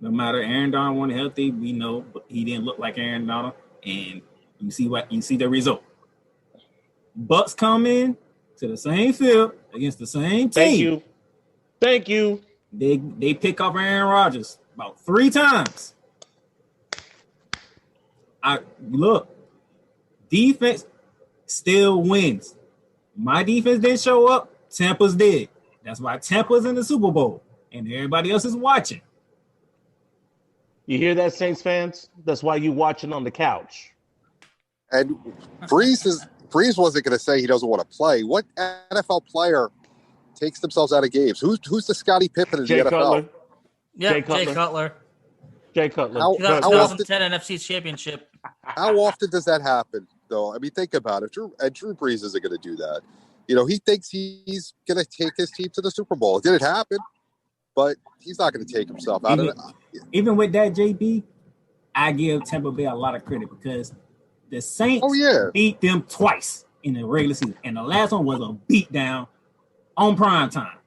No matter Aaron Donald wasn't healthy, we know, but he didn't look like Aaron Donald, and you see the result. Bucks come in to the same field against the same team. Thank you. They pick up Aaron Rodgers about 3 times. Defense still wins. My defense didn't show up. Tampa's did. That's why Tampa's in the Super Bowl, and everybody else is watching. You hear that, Saints fans? That's why you watching on the couch. And Breeze wasn't going to say he doesn't want to play. What NFL player takes themselves out of games? Who's the Scottie Pippen in the NFL? Cutler. Yeah, Jay Cutler. Jay Cutler. 2010 NFC Championship. How often does that happen, though? I mean, think about it. Drew Brees isn't going to do that. You know, he thinks he's going to take his team to the Super Bowl. It didn't happen, but he's not going to take himself out of it. Even with that, JB, I give Tampa Bay a lot of credit because the Saints beat them twice in the regular season, and the last one was a beatdown on prime time.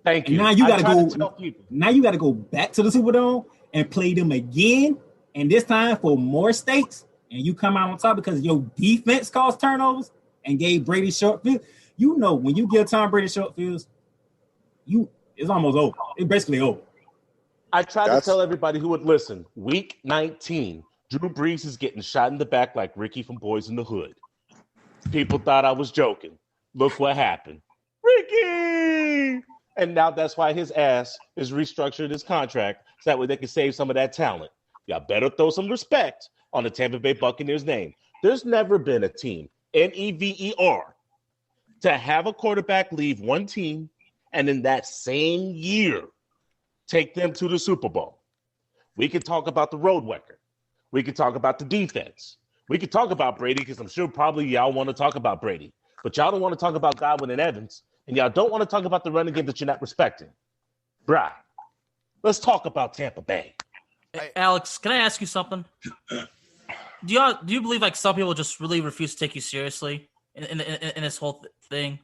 Thank you. Now you got to go. Now you got to go back to the Superdome and play them again, and this time for more stakes. And you come out on top because your defense caused turnovers and gave Brady short fields. You know, when you give Tom Brady short fields, it's almost over. It's basically over. I tried to tell everybody who would listen. Week 19, Drew Brees is getting shot in the back like Ricky from Boys in the Hood. People thought I was joking. Look what happened. Ricky! And now that's why his ass is restructured his contract so that way they can save some of that talent. Y'all better throw some respect on the Tampa Bay Buccaneers name. There's never been a team, Never, to have a quarterback leave one team and in that same year take them to the Super Bowl. We could talk about the road record. We could talk about the defense. We could talk about Brady because I'm sure probably y'all want to talk about Brady. But y'all don't want to talk about Godwin and Evans. And y'all don't want to talk about the running game that you're not respecting. Bruh, let's talk about Tampa Bay. Hey, Alex, can I ask you something? Do you believe like some people just really refuse to take you seriously in this whole thing?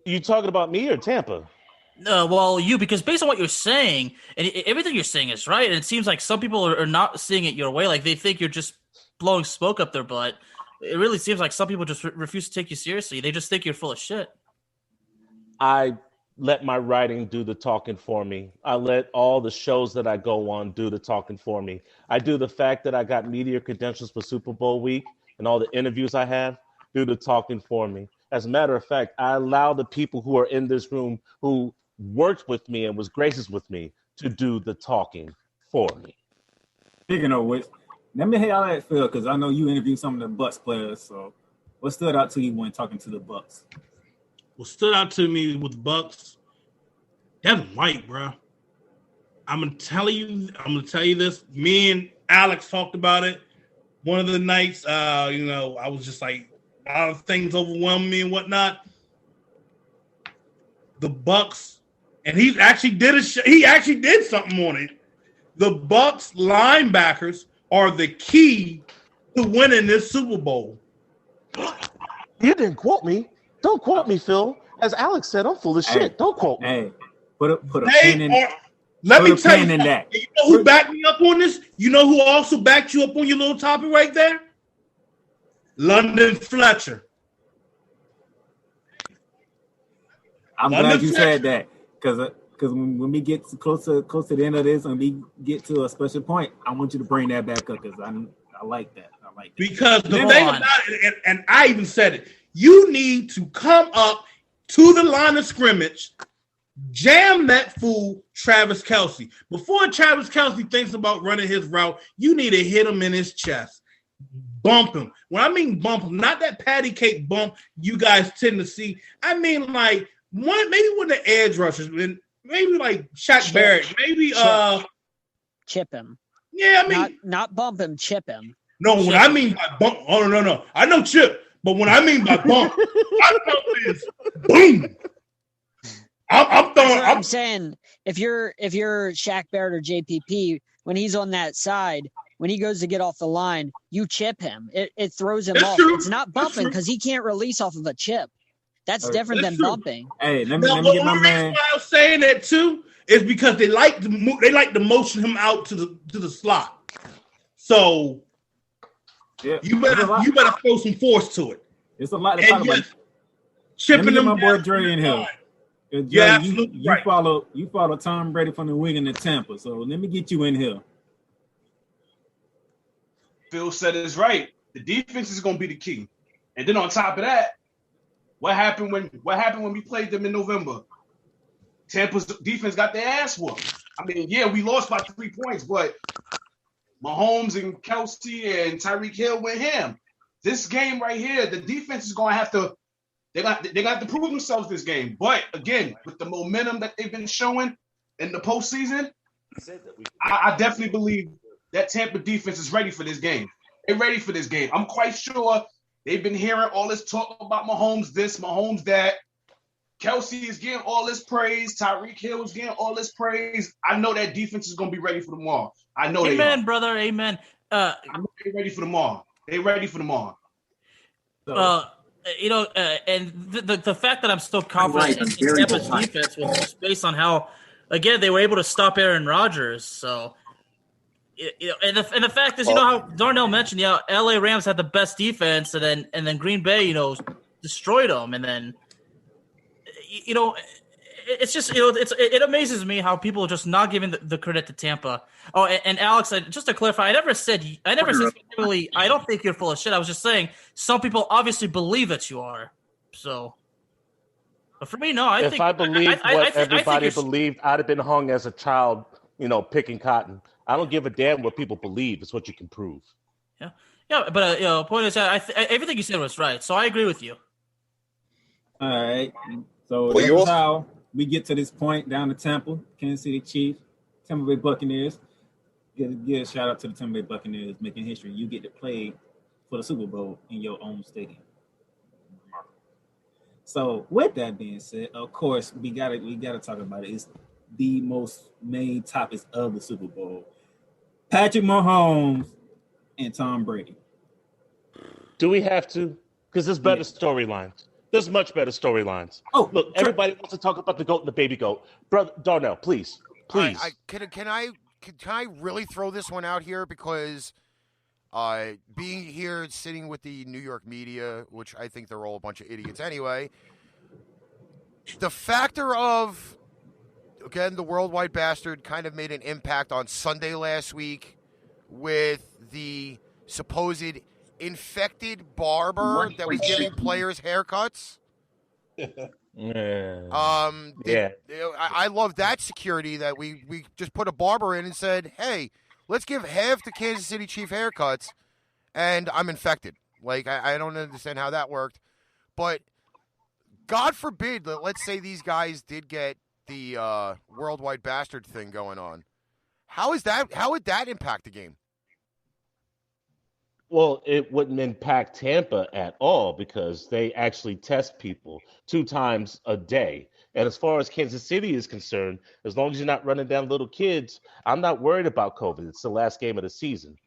You talking about me or Tampa? No, well, you, because based on what you're saying, and everything you're saying is right, and it seems like some people are not seeing it your way. Like, they think you're just blowing smoke up their butt. It really seems like some people just refuse to take you seriously. They just think you're full of shit. I let my writing do the talking for me. I let all the shows that I go on do the talking for me. I do the fact that I got media credentials for Super Bowl week and all the interviews I have do the talking for me. As a matter of fact, I allow the people who are in this room who worked with me and was gracious with me to do the talking for me. Speaking of which, let me hear how that feel because I know you interviewed some of the Bucks players. So, what stood out to you when talking to the Bucks? What stood out to me with the Bucks, Devin White, bro. I'm gonna tell you this. Me and Alex talked about it one of the nights. I was just like, a lot of things overwhelmed me and whatnot. The Bucks, and he actually did something on it. The Bucks linebackers are the key to winning this Super Bowl. You didn't quote me. Don't quote me, Phil. As Alex said, I'm full of shit. Don't quote me. Hey, Put a They pin in. are. Let Put me a tell you pin in something. that. You know who backed me up on this? You know who also backed you up on your little topic right there? London Fletcher. I'm glad you said that because when we get close to the end of this and we get to a special point, I want you to bring that back up because I like that. I like that. Because the thing about it, and I even said it, you need to come up to the line of scrimmage, jam that fool Travis Kelce. Before Travis Kelce thinks about running his route, you need to hit him in his chest. Bump him. When I mean bump him, not that patty cake bump you guys tend to see. I mean like one of the edge rushers, maybe like Shaq Barrett, maybe chip him. Yeah, I mean not bump him, chip him. No, when I mean by bump, no. I know chip, but when I mean by bump, my bump is boom. I'm throwing. I'm saying if you're Shaq Barrett or JPP, when he's on that side, when he goes to get off the line, you chip him. It throws him off. True. It's not bumping because he can't release off of a chip. That's different than bumping. Hey, let me get my man. Why I was saying that too is because they like to motion him out to the slot. So you better throw some force to it. It's a lot to talk about. Chipping them. My boy Dre in here. Dre, Yeah, absolutely you follow Tom Brady from the Wigan to Tampa. So let me get you in here. Phil said it's right. The defense is going to be the key. And then on top of that, what happened when we played them in November? Tampa's defense got their ass whooped. I mean, yeah, we lost by 3 points, but Mahomes and Kelce and Tyreek Hill went ham. This game right here, the defense is going to have to they got to prove themselves this game. But again, with the momentum that they've been showing in the postseason, I definitely believe that Tampa defense is ready for this game. They're ready for this game. I'm quite sure they've been hearing all this talk about Mahomes this, Mahomes that. Kelce is getting all this praise. Tyreek Hill is getting all this praise. I know that defense is going to be ready for tomorrow. I know Amen, brother. Amen. I know they're ready for tomorrow. They're ready for tomorrow. And the fact that I'm still confident in Tampa's defense was just based on how, again, they were able to stop Aaron Rodgers. So, and the fact is, you know how Darnell mentioned, LA Rams had the best defense, and then Green Bay, destroyed them, and then, it's just, it amazes me how people are just not giving the credit to Tampa. Oh, and Alex, just to clarify, I never said specifically, I don't think you're full of shit. I was just saying some people obviously believe that you are. So, but for me, no. If I believed what everybody believed, I'd have been hung as a child, picking cotton. I don't give a damn what people believe. It's what you can prove. Yeah, but point is, everything you said was right. So I agree with you. All right. So this is how we get to this point down to Tampa, Kansas City Chiefs, Tampa Bay Buccaneers. Give a shout out to the Tampa Bay Buccaneers making history. You get to play for the Super Bowl in your own stadium. So with that being said, of course we gotta talk about it. It's the most main topics of the Super Bowl. Patrick Mahomes and Tom Brady. Do we have to? Because there's better storylines. There's much better storylines. Oh, look, everybody wants to talk about the GOAT and the baby GOAT. Brother Darnell, please. Can I really throw this one out here? Because being here, sitting with the New York media, which I think they're all a bunch of idiots anyway, the factor of, again, the worldwide bastard kind of made an impact on Sunday last week with the supposed infected barber that was giving players haircuts. I love that security that we just put a barber in and said, hey, let's give half the Kansas City Chief haircuts and I'm infected. Like, I don't understand how that worked. But God forbid, let's say these guys did get the worldwide bastard thing going on. How would that impact the game? Well, it wouldn't impact Tampa at all because they actually test people 2 times a day. And as far as Kansas City is concerned, as long as you're not running down little kids, I'm not worried about COVID. It's the last game of the season.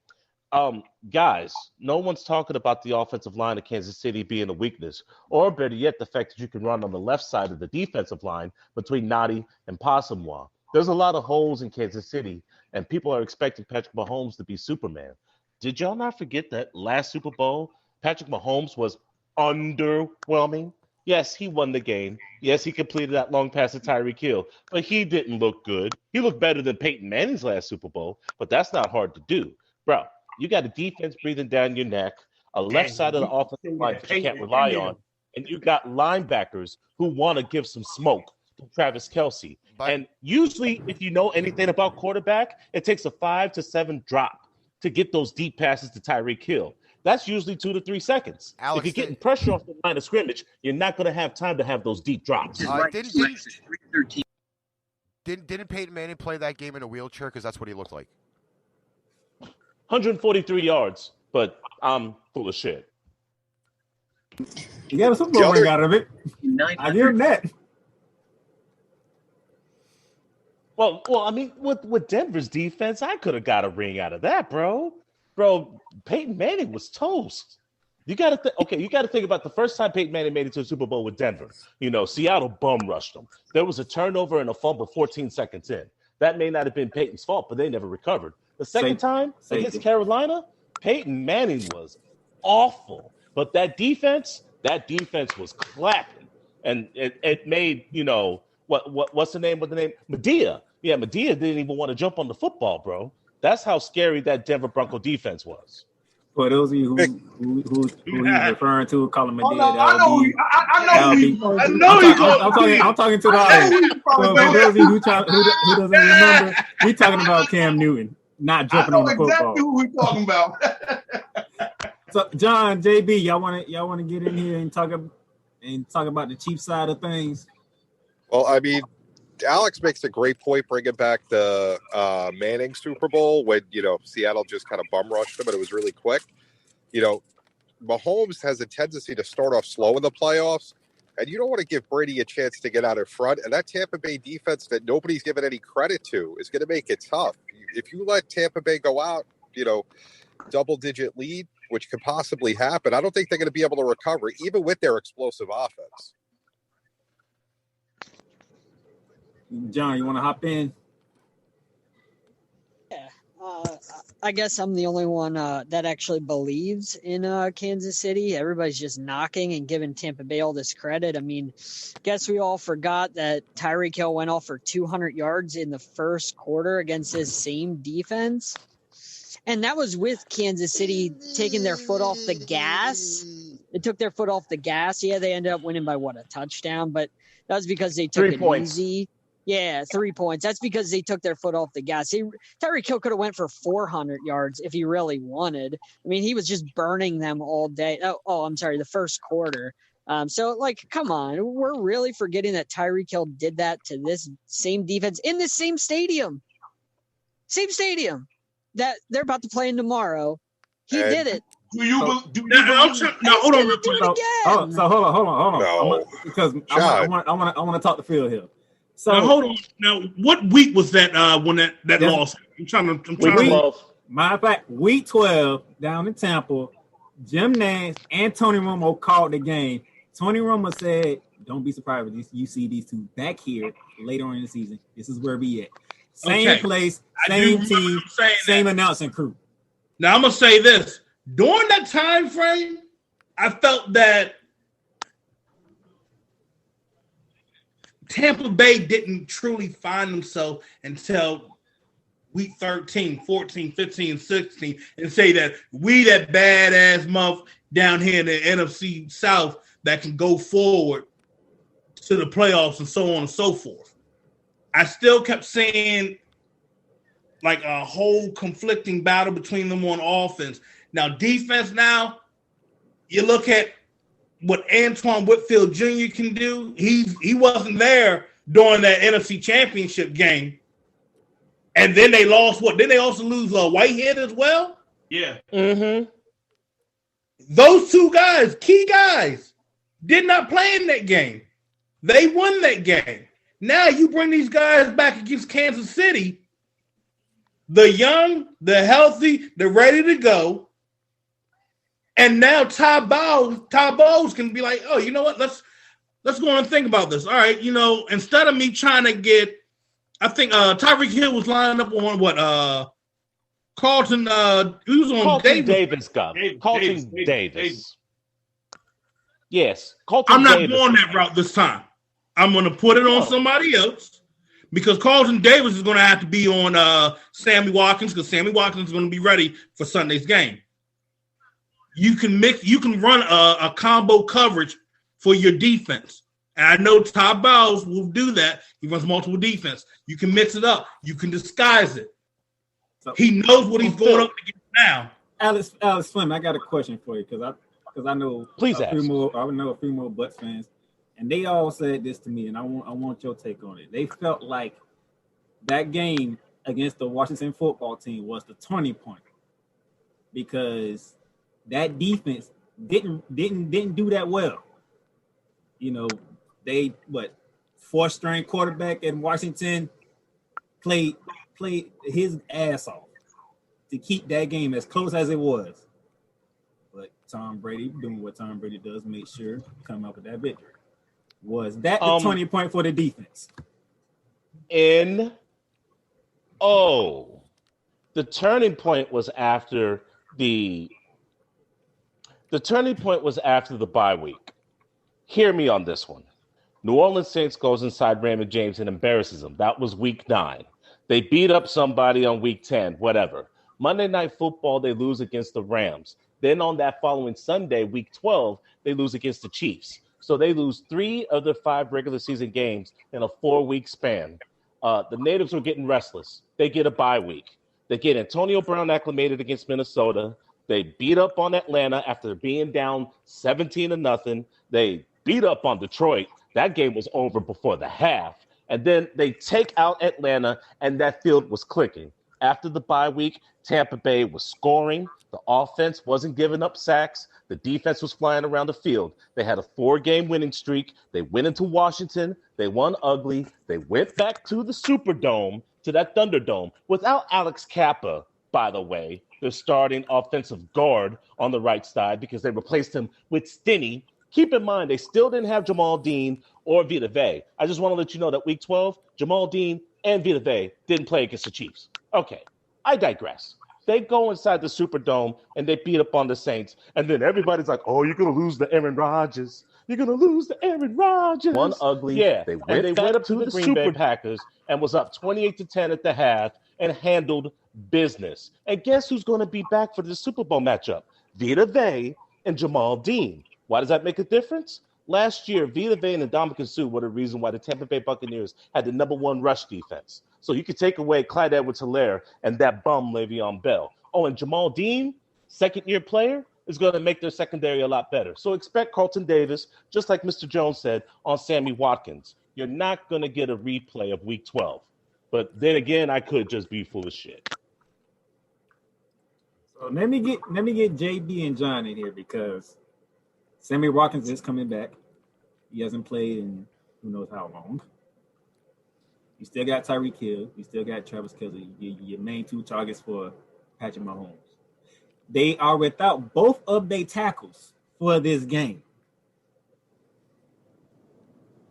Guys, no one's talking about the offensive line of Kansas City being a weakness, or better yet, the fact that you can run on the left side of the defensive line between Nadi and Possumwa. There's a lot of holes in Kansas City, and people are expecting Patrick Mahomes to be Superman. Did y'all not forget that last Super Bowl, Patrick Mahomes was underwhelming? Yes, he won the game. Yes, he completed that long pass to Tyreek Hill, but he didn't look good. He looked better than Peyton Manning's last Super Bowl, but that's not hard to do. Bro, you got a defense breathing down your neck, a left side of the offensive line that you can't rely on, and you got linebackers who want to give some smoke to Travis Kelce. And usually, if you know anything about quarterback, it takes a 5 to 7 drop to get those deep passes to Tyreek Hill. That's usually 2 to 3 seconds. Alex, if you're getting pressure off the line of scrimmage, you're not going to have time to have those deep drops. Didn't Peyton Manning play that game in a wheelchair? Because that's what he looked like. 143 yards, but I'm full of shit. You got a Super Bowl ring out of it. I give him that. Well, I mean, with Denver's defense, I could have got a ring out of that, bro. Bro, Peyton Manning was toast. You got to think about the first time Peyton Manning made it to a Super Bowl with Denver. You know, Seattle bum rushed them. There was a turnover and a fumble 14 seconds in. That may not have been Peyton's fault, but they never recovered. The second time against Carolina, Peyton Manning was awful. But that defense was clapping. And it made, you know, what's the name of the name? Medea. Yeah, Medea didn't even want to jump on the football, bro. That's how scary that Denver Bronco defense was. For those of you who he's referring to, calling Medea, I'm talking to the audience. For those of you who doesn't remember, we're talking about Cam Newton not jumping on the football. Exactly who we're talking about. So, John, JB, y'all want to get in here and talk about the cheap side of things? Well, I mean, Alex makes a great point bringing back the Manning Super Bowl when, you know, Seattle just kind of bum rushed them, but it was really quick. You know, Mahomes has a tendency to start off slow in the playoffs, and you don't want to give Brady a chance to get out in front. And that Tampa Bay defense that nobody's given any credit to is going to make it tough. If you let Tampa Bay go out, you know, double-digit lead, which could possibly happen, I don't think they're going to be able to recover, even with their explosive offense. John, you want to hop in? Yeah. I guess I'm the only one that actually believes in Kansas City. Everybody's just knocking and giving Tampa Bay all this credit. I mean, guess we all forgot that Tyreek Hill went off for 200 yards in the first quarter against this same defense. And that was with Kansas City taking their foot off the gas. They took their foot off the gas. Yeah, they ended up winning by, a touchdown? But that was because they took 3 points. Easy. Yeah, 3 points. That's because they took their foot off the gas. Tyreek Hill could have went for 400 yards if he really wanted. I mean, he was just burning them all day. Oh, I'm sorry, the first quarter. So, come on. We're really forgetting that Tyreek Hill did that to this same defense in this same stadium. Same stadium that they're about to play in tomorrow. He did it. Hold on real quick. So hold on. No. Because I want to talk to Phil here. So now, hold on. Now, what week was that when that loss? I'm trying to. Matter of fact, week 12 down in Tampa, Jim Nance and Tony Romo called the game. Tony Romo said, "Don't be surprised if you see these two back here later on in the season. This is where we at. Same place, same team, same announcing crew." Now I'm gonna say this: during that time frame, I felt that Tampa Bay didn't truly find themselves until week 13, 14, 15, 16, and say that we that badass month down here in the NFC South that can go forward to the playoffs and so on and so forth. I still kept seeing like a whole conflicting battle between them on offense. Now, defense now, you look at what Antoine Whitfield Jr. can do. He wasn't there during that NFC Championship game. And then they lost what? Did they also lose Whitehead as well? Yeah. Mm-hmm. Those two guys, key guys, did not play in that game. They won that game. Now you bring these guys back against Kansas City, the young, the healthy, they're ready to go. And now Ty Bowles can be like, oh, you know what? Let's go on and think about this. All right, instead of me trying to get, I think Tyreek Hill was lining up on what Carlton. He was on Carlton Davis. Carlton Davis. Yes, Carlton. I'm not Davis. going that route this time. I'm going to put it on somebody else because Carlton Davis is going to have to be on Sammy Watkins because Sammy Watkins is going to be ready for Sunday's game. You can run a combo coverage for your defense. And I know Ty Bowles will do that. He runs multiple defense. You can mix it up. You can disguise it. So, he knows what he's going up against now. Alex Fleming, I got a question for you because I know a few more Bucs fans, and they all said this to me, and I want your take on it. They felt like that game against the Washington football team was the turning point because that defense didn't do that well. They fourth-string quarterback in Washington played his ass off to keep that game as close as it was. But Tom Brady doing what Tom Brady does, make sure to come up with that victory. Was that the turning point for the defense? The turning point was after the bye week. Hear me on this one. New Orleans Saints goes inside Raymond James and embarrasses them. That was week 9. They beat up somebody on week 10, whatever. Monday Night Football, they lose against the Rams. Then on that following Sunday, week 12, they lose against the Chiefs. So they lose 3 of their 5 regular season games in a 4-week span. The natives were getting restless. They get a bye week. They get Antonio Brown acclimated against Minnesota. They beat up on Atlanta after being down 17-0. They beat up on Detroit. That game was over before the half. And then they take out Atlanta, and that field was clicking. After the bye week, Tampa Bay was scoring. The offense wasn't giving up sacks. The defense was flying around the field. They had a 4-game winning streak. They went into Washington. They won ugly. They went back to the Superdome, to that Thunderdome, without Alex Kappa, by the way, their starting offensive guard on the right side, because they replaced him with Stinney. Keep in mind, they still didn't have Jamal Dean or Vita Vea. I just want to let you know that week 12, Jamal Dean and Vita Vea didn't play against the Chiefs. Okay, I digress. They go inside the Superdome and they beat up on the Saints. And then everybody's like, oh, you're going to lose to Aaron Rodgers. You're going to lose to Aaron Rodgers. One ugly. Yeah, they went up to the Green Bay Packers and was up 28-10 at the half and handled business. And guess who's going to be back for the Super Bowl matchup? Vita Vea and Jamal Dean. Why does that make a difference? Last year, Vita Vea and Ndamukong Suh were the reason why the Tampa Bay Buccaneers had the number 1 rush defense. So you could take away Clyde Edwards-Helaire and that bum Le'Veon Bell. Oh, and Jamal Dean, second-year player, is going to make their secondary a lot better. So expect Carlton Davis, just like Mr. Jones said, on Sammy Watkins. You're not going to get a replay of Week 12. But then again, I could just be full of shit. So let me get JB and John in here because Sammy Watkins is coming back. He hasn't played in who knows how long. You still got Tyreek Hill. You still got Travis Kelce. Your main 2 targets for Patrick Mahomes. They are without both of their tackles for this game.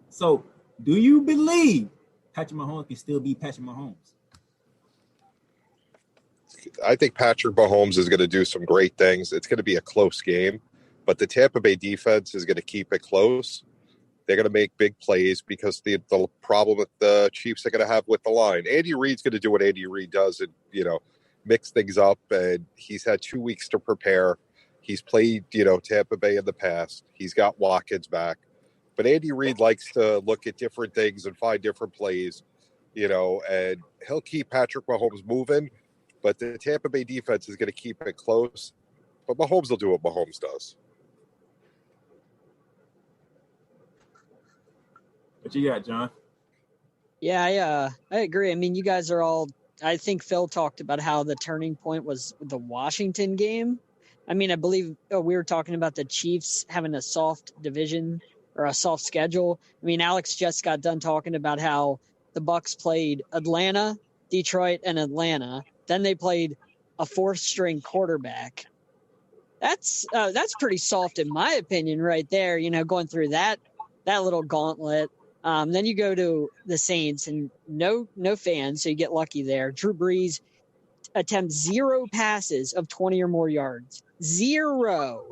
So, do you believe Patrick Mahomes can still be Patrick Mahomes? I think Patrick Mahomes is going to do some great things. It's going to be a close game, but the Tampa Bay defense is going to keep it close. They're going to make big plays because the problem with the Chiefs are going to have with the line. Andy Reid's going to do what Andy Reid does and, mix things up. And he's had 2 weeks to prepare. He's played, Tampa Bay in the past. He's got Watkins back. But Andy Reid likes to look at different things and find different plays, and he'll keep Patrick Mahomes moving. But the Tampa Bay defense is going to keep it close. But Mahomes will do what Mahomes does. What you got, John? Yeah, I agree. I mean, you guys are all – I think Phil talked about how the turning point was the Washington game. I mean, I believe we were talking about the Chiefs having a soft division or a soft schedule. I mean, Alex just got done talking about how the Bucs played Atlanta, Detroit, and Atlanta. Then they played a fourth-string quarterback. That's pretty soft in my opinion right there, going through that little gauntlet. Then you go to the Saints and no fans, so you get lucky there. Drew Brees attempts 0 passes of 20 or more yards. 0.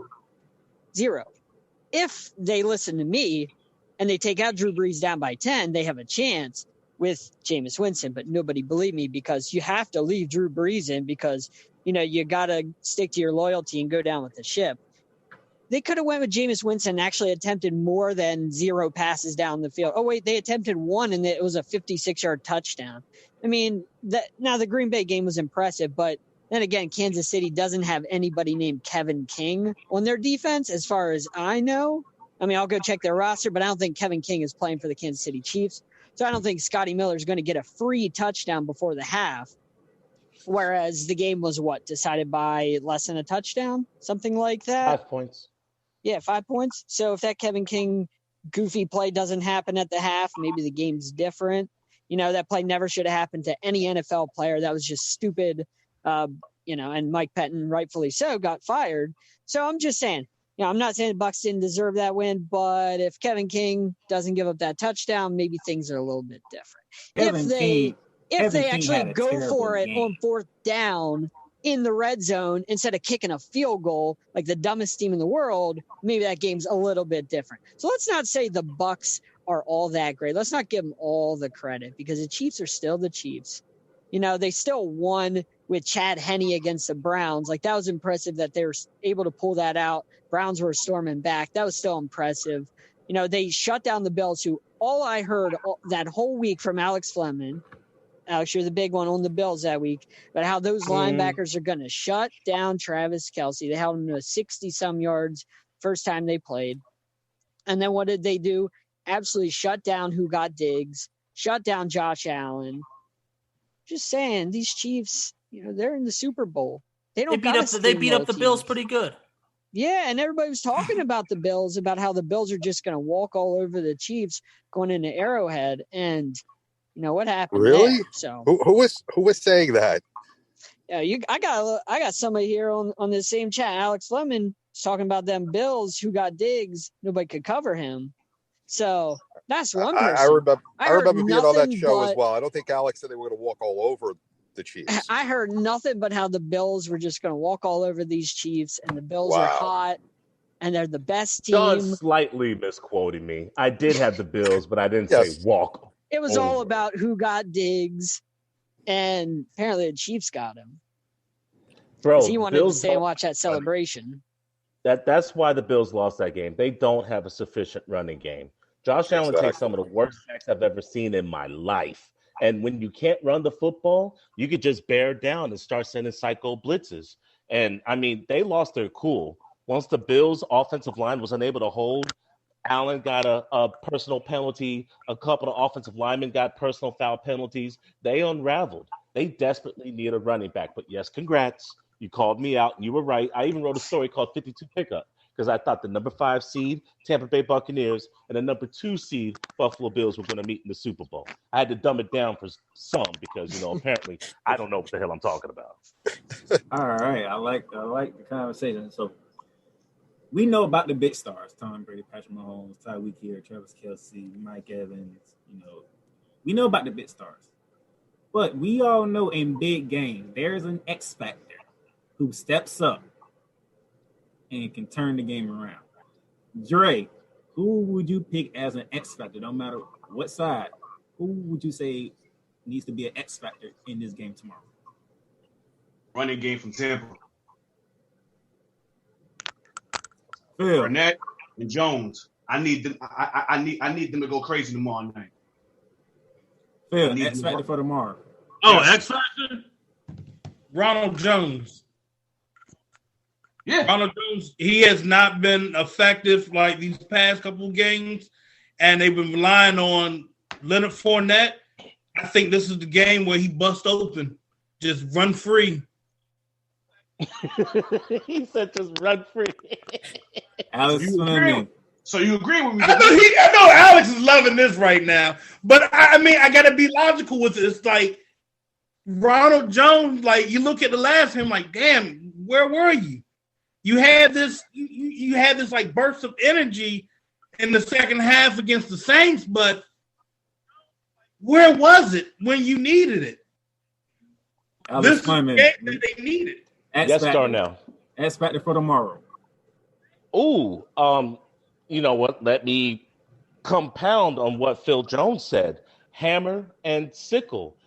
If they listen to me and they take out Drew Brees down by 10, they have a chance with Jameis Winston, but nobody believed me because you have to leave Drew Brees in because, you got to stick to your loyalty and go down with the ship. They could have went with Jameis Winston and actually attempted more than 0 passes down the field. Oh, wait, they attempted 1, and it was a 56-yard touchdown. I mean, now the Green Bay game was impressive, but then again, Kansas City doesn't have anybody named Kevin King on their defense as far as I know. I mean, I'll go check their roster, but I don't think Kevin King is playing for the Kansas City Chiefs. So I don't think Scotty Miller is going to get a free touchdown before the half, whereas the game was, decided by less than a touchdown? Something like that? 5 points. Yeah, 5 points. So if that Kevin King goofy play doesn't happen at the half, maybe the game's different. That play never should have happened to any NFL player. That was just stupid, and Mike Pettin, rightfully so, got fired. So I'm just saying, I'm not saying the Bucs didn't deserve that win, but if Kevin King doesn't give up that touchdown, maybe things are a little bit different. If they actually go for it on 4th down in the red zone instead of kicking a field goal like the dumbest team in the world, maybe that game's a little bit different. So let's not say the Bucs are all that great. Let's not give them all the credit because the Chiefs are still the Chiefs. They still won with Chad Henne against the Browns. Like, that was impressive that they were able to pull that out. Browns were storming back. That was still impressive. They shut down the Bills, who all I heard that whole week from Alex Fleming, Alex, you're the big one on the Bills that week, but how those linebackers are going to shut down Travis Kelce. They held him to 60-some yards first time they played. And then what did they do? Absolutely shut down who got Diggs, shut down Josh Allen. Just saying, these Chiefs, they're in the Super Bowl. They beat up the Bills pretty good. Yeah, and everybody was talking about the Bills, about how the Bills are just going to walk all over the Chiefs going into Arrowhead, and what happened? Really? There, so who was saying that? Yeah, I got somebody here on this same chat. Alex Fleming was talking about them Bills who got Diggs. Nobody could cover him. So that's one person. I remember being on that show as well. I don't think Alex said they were going to walk all over the Chiefs. I heard nothing but how the Bills were just going to walk all over these Chiefs, and the Bills are hot, and they're the best team. John slightly misquoted me. I did have the Bills, but I didn't say walk. It was all about who got Diggs, and apparently the Chiefs got him. Bro, he wanted to stay and watch that celebration. That's why the Bills lost that game. They don't have a sufficient running game. Josh Allen takes some of the worst sacks I've ever seen in my life. And when you can't run the football, you could just bear down and start sending psycho blitzes. And, I mean, they lost their cool. Once the Bills' offensive line was unable to hold, Allen got a personal penalty. A couple of offensive linemen got personal foul penalties. They unraveled. They desperately need a running back. But, yes, congrats. You called me out, and you were right. I even wrote a story called 52 Pickup because I thought the number 5 seed, Tampa Bay Buccaneers, and the number 2 seed, Buffalo Bills, were going to meet in the Super Bowl. I had to dumb it down for some because, apparently I don't know what the hell I'm talking about. All right. I like the conversation. So we know about the big stars, Tom Brady, Patrick Mahomes, Tyreek Hill, Travis Kelce, Mike Evans. We know about the big stars. But we all know in big games, there's an X factor who steps up and can turn the game around. Dre, who would you pick as an X factor, no matter what side? Who would you say needs to be an X factor in this game tomorrow? Running game from Tampa. Phil. Burnett and Jones. I need them. I need them to go crazy tomorrow night. Phil, X factor for tomorrow. Oh, X factor. Ronald Jones. Yeah, Ronald Jones. He has not been effective like these past couple of games, and they've been relying on Leonard Fournette. I think this is the game where he busts open, just run free. He said, "Just run free." Alex, so you agree with me? I know Alex is loving this right now, but I mean, I got to be logical with it. It's like Ronald Jones, like you look at the last him, like, damn, where were you? You had this like burst of energy in the second half against the Saints, but where was it when you needed it? This is the game that they needed. Yes, Darnell. X factor for tomorrow. Ooh, you know what? Let me compound on what Phil Jones said. Hammer and sickle.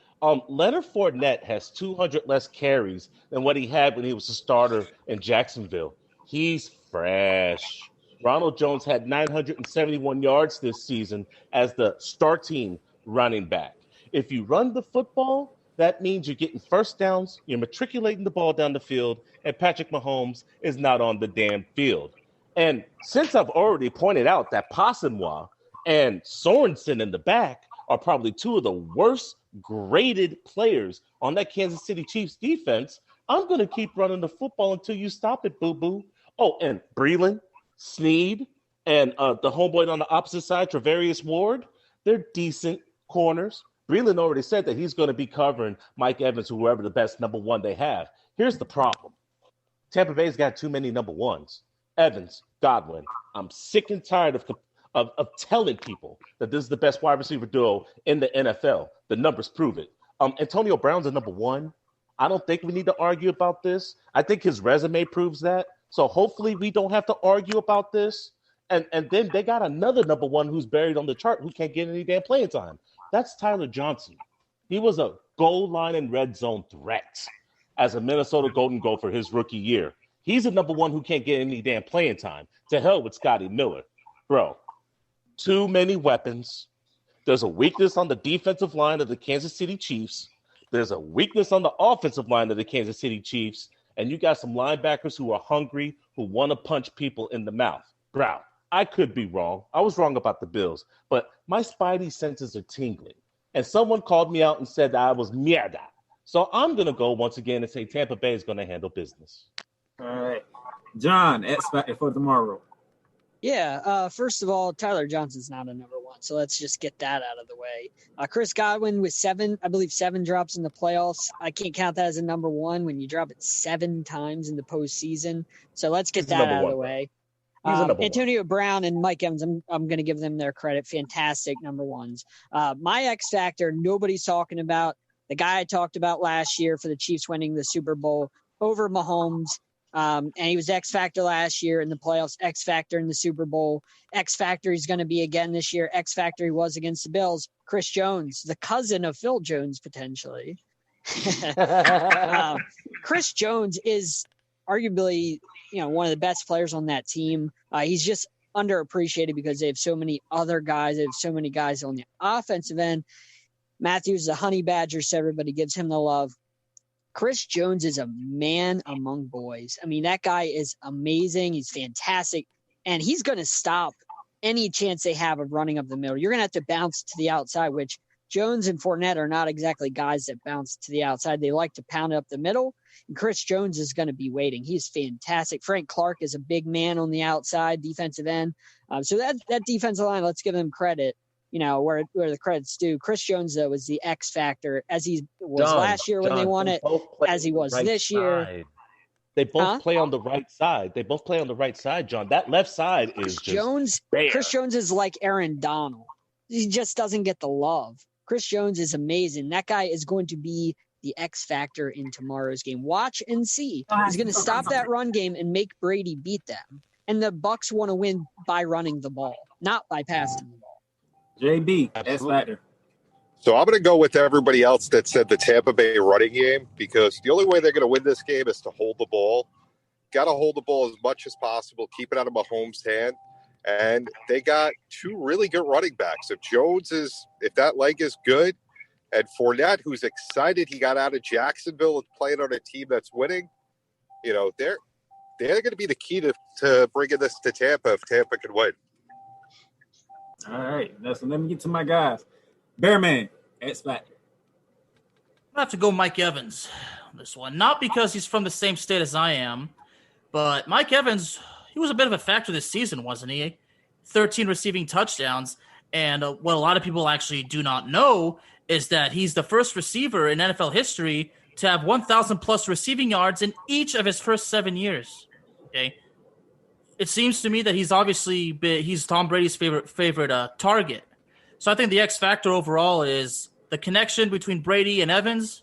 Leonard Fournette has 200 less carries than what he had when he was a starter in Jacksonville. He's fresh. Ronald Jones had 971 yards this season as the starting running back. If you run the football, that means you're getting first downs, you're matriculating the ball down the field, and Patrick Mahomes is not on the damn field. And since I've already pointed out that Passanwa and Sorensen in the back are probably two of the worst graded players on that Kansas City Chiefs defense, I'm going to keep running the football until you stop it, boo-boo. Oh, and Breeland, Snead, and the homeboy on the opposite side, Travarius Ward, they're decent corners. Breeland already said that he's going to be covering Mike Evans, whoever the best number one they have. Here's the problem. Tampa Bay's got too many number ones. Evans, Godwin. I'm sick and tired of telling people that this is the best wide receiver duo in the NFL. The numbers prove it. Antonio Brown's a number one. I don't think we need to argue about this. I think his resume proves that. So hopefully we don't have to argue about this. And then they got another number one who's buried on the chart who can't get any damn playing time. That's Tyler Johnson. He was a goal line and red zone threat as a Minnesota Golden Gopher his rookie year. He's a number one who can't get any damn playing time. To hell with Scotty Miller. Bro, too many weapons. There's a weakness on the defensive line of the Kansas City Chiefs. There's a weakness on the offensive line of the Kansas City Chiefs. And you got some linebackers who are hungry, who want to punch people in the mouth. Bro, I could be wrong. I was wrong about the Bills. But my spidey senses are tingling. And someone called me out and said that I was mierda. So I'm going to go once again and say Tampa Bay is going to handle business. All right. John, X factor for tomorrow. Yeah, first of all, Tyler Johnson's not a number one, so let's just get that out of the way. Chris Godwin with seven drops in the playoffs. I can't count that as a number one when you drop it 7 times in the postseason. So let's get that out of the way. Antonio Brown and Mike Evans, I'm going to give them their credit. Fantastic number ones. My X factor, nobody's talking about. The guy I talked about last year for the Chiefs winning the Super Bowl over Mahomes. And he was X Factor last year in the playoffs, X Factor in the Super Bowl, X Factor he's going to be again this year, X Factor he was against the Bills, Chris Jones, the cousin of Phil Jones potentially. Chris Jones is arguably, one of the best players on that team. He's just underappreciated because they have so many other guys. They have so many guys on the offensive end. Matthews is a honey badger, so everybody gives him the love. Chris Jones is a man among boys. I mean, that guy is amazing. He's fantastic. And he's going to stop any chance they have of running up the middle. You're going to have to bounce to the outside, which Jones and Fournette are not exactly guys that bounce to the outside. They like to pound up the middle. And Chris Jones is going to be waiting. He's fantastic. Frank Clark is a big man on the outside, defensive end. So that defensive line, let's give them credit. Where the credit's due. Chris Jones, though, was the X factor as he was last year when they won it, as he was this year. They both play on the right side. They both play on the right side, John. That left side is just bare. Chris Jones is like Aaron Donald. He just doesn't get the love. Chris Jones is amazing. That guy is going to be the X factor in tomorrow's game. Watch and see. He's going to stop that run game and make Brady beat them. And the Bucs want to win by running the ball, not by passing the ball. JB, X factor. So I'm going to go with everybody else that said the Tampa Bay running game, because the only way they're going to win this game is to hold the ball. Got to hold the ball as much as possible, keep it out of Mahomes' hand. And they got 2 really good running backs. If that leg is good, and Fournette, who's excited he got out of Jacksonville and playing on a team that's winning, they're going to be the key to bringing this to Tampa if Tampa can win. All right, so let me get to my guys. Bearman, X factor. I have to go Mike Evans on this one. Not because he's from the same state as I am, but Mike Evans, he was a bit of a factor this season, wasn't he? 13 receiving touchdowns. And what a lot of people actually do not know is that he's the first receiver in NFL history to have 1,000 plus receiving yards in each of his first 7 years. Okay, it seems to me that he's Tom Brady's favorite target. So I think the X factor overall is the connection between Brady and Evans.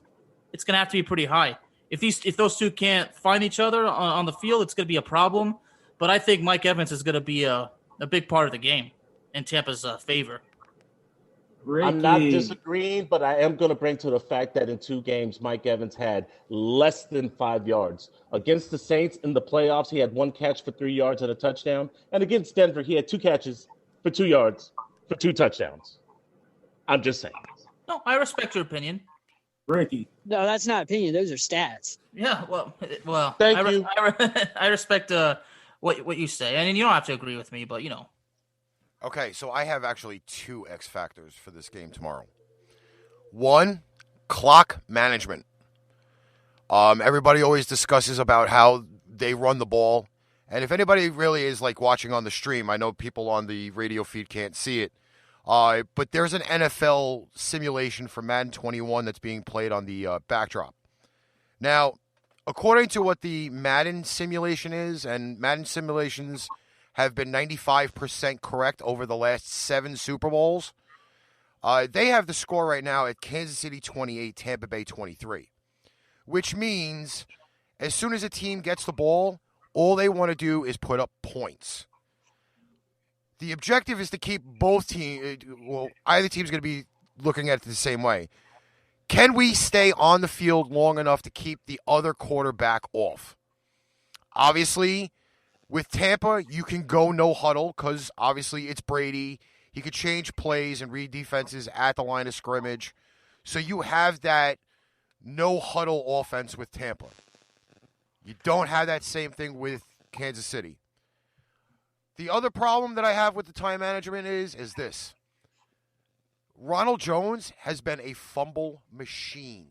It's going to have to be pretty high. If those two can't find each other on the field, it's going to be a problem. But I think Mike Evans is going to be a big part of the game in Tampa's favor. Ricky. I'm not disagreeing, but I am going to bring to the fact that in 2 games, Mike Evans had less than 5 yards. Against the Saints in the playoffs, he had 1 catch for 3 yards and a touchdown. And against Denver, he had 2 catches for 2 yards for 2 touchdowns. I'm just saying. No, I respect your opinion. Ricky. No, that's not opinion. Those are stats. Yeah, well. Thank you. I respect what you say, and you don't have to agree with me, but Okay, so I have actually 2 X factors for this game tomorrow. 1, clock management. Everybody always discusses about how they run the ball, and if anybody really is like watching on the stream, I know people on the radio feed can't see it, but there's an NFL simulation for Madden 21 that's being played on the backdrop. Now, according to what the Madden simulation is, and Madden simulations have been 95% correct over the last 7 Super Bowls, they have the score right now at Kansas City 28, Tampa Bay 23, which means as soon as a team gets the ball, all they want to do is put up points. The objective is to keep both teams, either team's going to be looking at it the same way. Can we stay on the field long enough to keep the other quarterback off? Obviously, with Tampa, you can go no huddle because obviously it's Brady. He could change plays and read defenses at the line of scrimmage. So you have that no huddle offense with Tampa. You don't have that same thing with Kansas City. The other problem that I have with the time management is this. Ronald Jones has been a fumble machine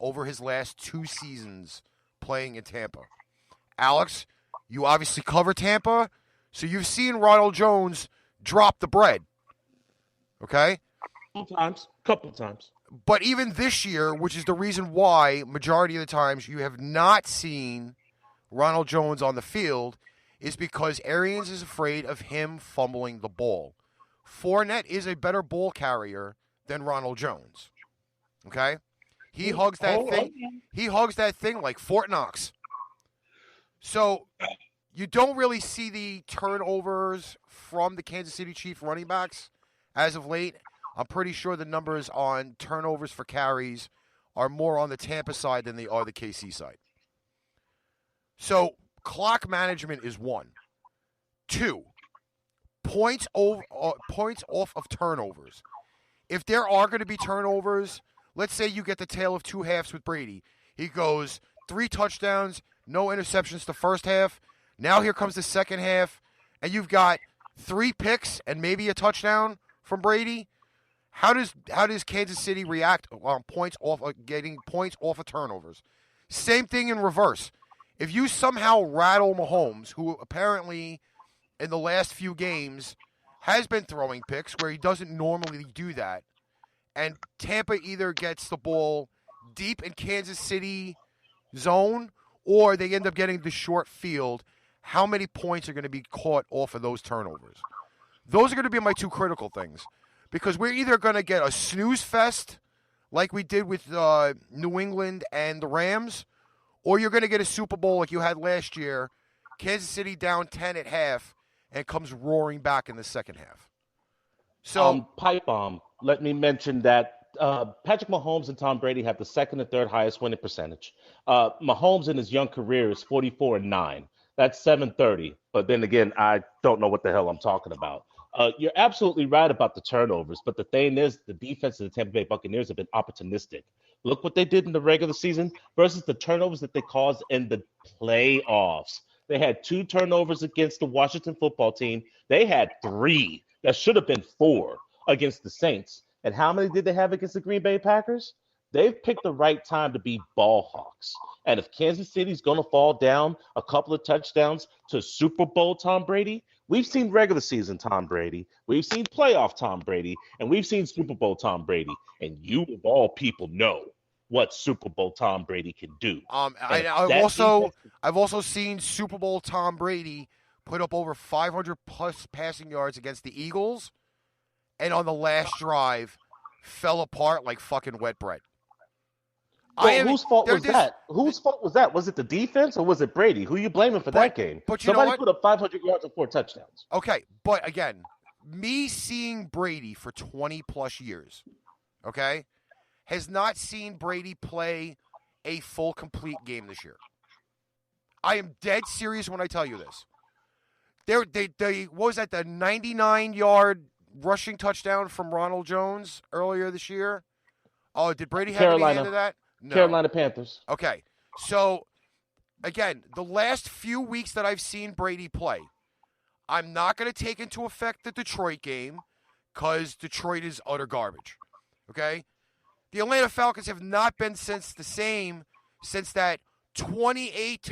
over his last 2 seasons playing in Tampa. Alex, you obviously cover Tampa, so you've seen Ronald Jones drop the bread. Okay? Couple times. But even this year, which is the reason why majority of the times you have not seen Ronald Jones on the field, is because Arians is afraid of him fumbling the ball. Fournette is a better ball carrier than Ronald Jones. Okay? He hugs that thing. He hugs that thing like Fort Knox. So you don't really see the turnovers from the Kansas City Chiefs running backs as of late. I'm pretty sure the numbers on turnovers for carries are more on the Tampa side than they are the KC side. So clock management is 1. 2, points off of turnovers. If there are going to be turnovers, let's say you get the tale of 2 halves with Brady. He goes 3 touchdowns, no interceptions the first half. Now here comes the second half, and you've got 3 picks and maybe a touchdown from Brady. How does Kansas City react on getting points off of turnovers? Same thing in reverse. If you somehow rattle Mahomes, who apparently in the last few games has been throwing picks where he doesn't normally do that, and Tampa either gets the ball deep in Kansas City zone or they end up getting the short field, how many points are going to be caught off of those turnovers? Those are going to be my 2 critical things. Because we're either going to get a snooze fest like we did with New England and the Rams, or you're going to get a Super Bowl like you had last year, Kansas City down 10 at half, and comes roaring back in the second half. So, Pipebomb, let me mention that Patrick Mahomes and Tom Brady have the 2nd and 3rd highest winning percentage. Mahomes in his young career is 44-9. That's 730. But then again, I don't know what the hell I'm talking about. You're absolutely right about the turnovers, but the thing is, the defense of the Tampa Bay Buccaneers have been opportunistic. Look what they did in the regular season versus the turnovers that they caused in the playoffs. They had 2 turnovers against the Washington football team. They had 3. That should have been 4 against the Saints. And how many did they have against the Green Bay Packers? They've picked the right time to be ball hawks. And if Kansas City's going to fall down a couple of touchdowns to Super Bowl Tom Brady, We've seen regular season Tom Brady. We've seen playoff Tom Brady. And we've seen Super Bowl Tom Brady. And you, of all people, know what Super Bowl Tom Brady can do. I've also seen Super Bowl Tom Brady put up over 500 plus passing yards against the Eagles, and on the last drive fell apart like fucking wet bread. Well, whose fault was that? Whose fault was that? Was it the defense or was it Brady? Who are you blaming for that game? But Somebody put up 500 yards and 4 touchdowns. Okay, but again, me seeing Brady for 20 plus years, okay, has not seen Brady play a full, complete game this year. I am dead serious when I tell you this. What was that, the 99-yard rushing touchdown from Ronald Jones earlier this year? Oh, did Brady have any hand of that? No. Carolina Panthers. Okay, so, again, the last few weeks that I've seen Brady play, I'm not going to take into effect the Detroit game because Detroit is utter garbage, okay? The Atlanta Falcons have not been the same since that 28-3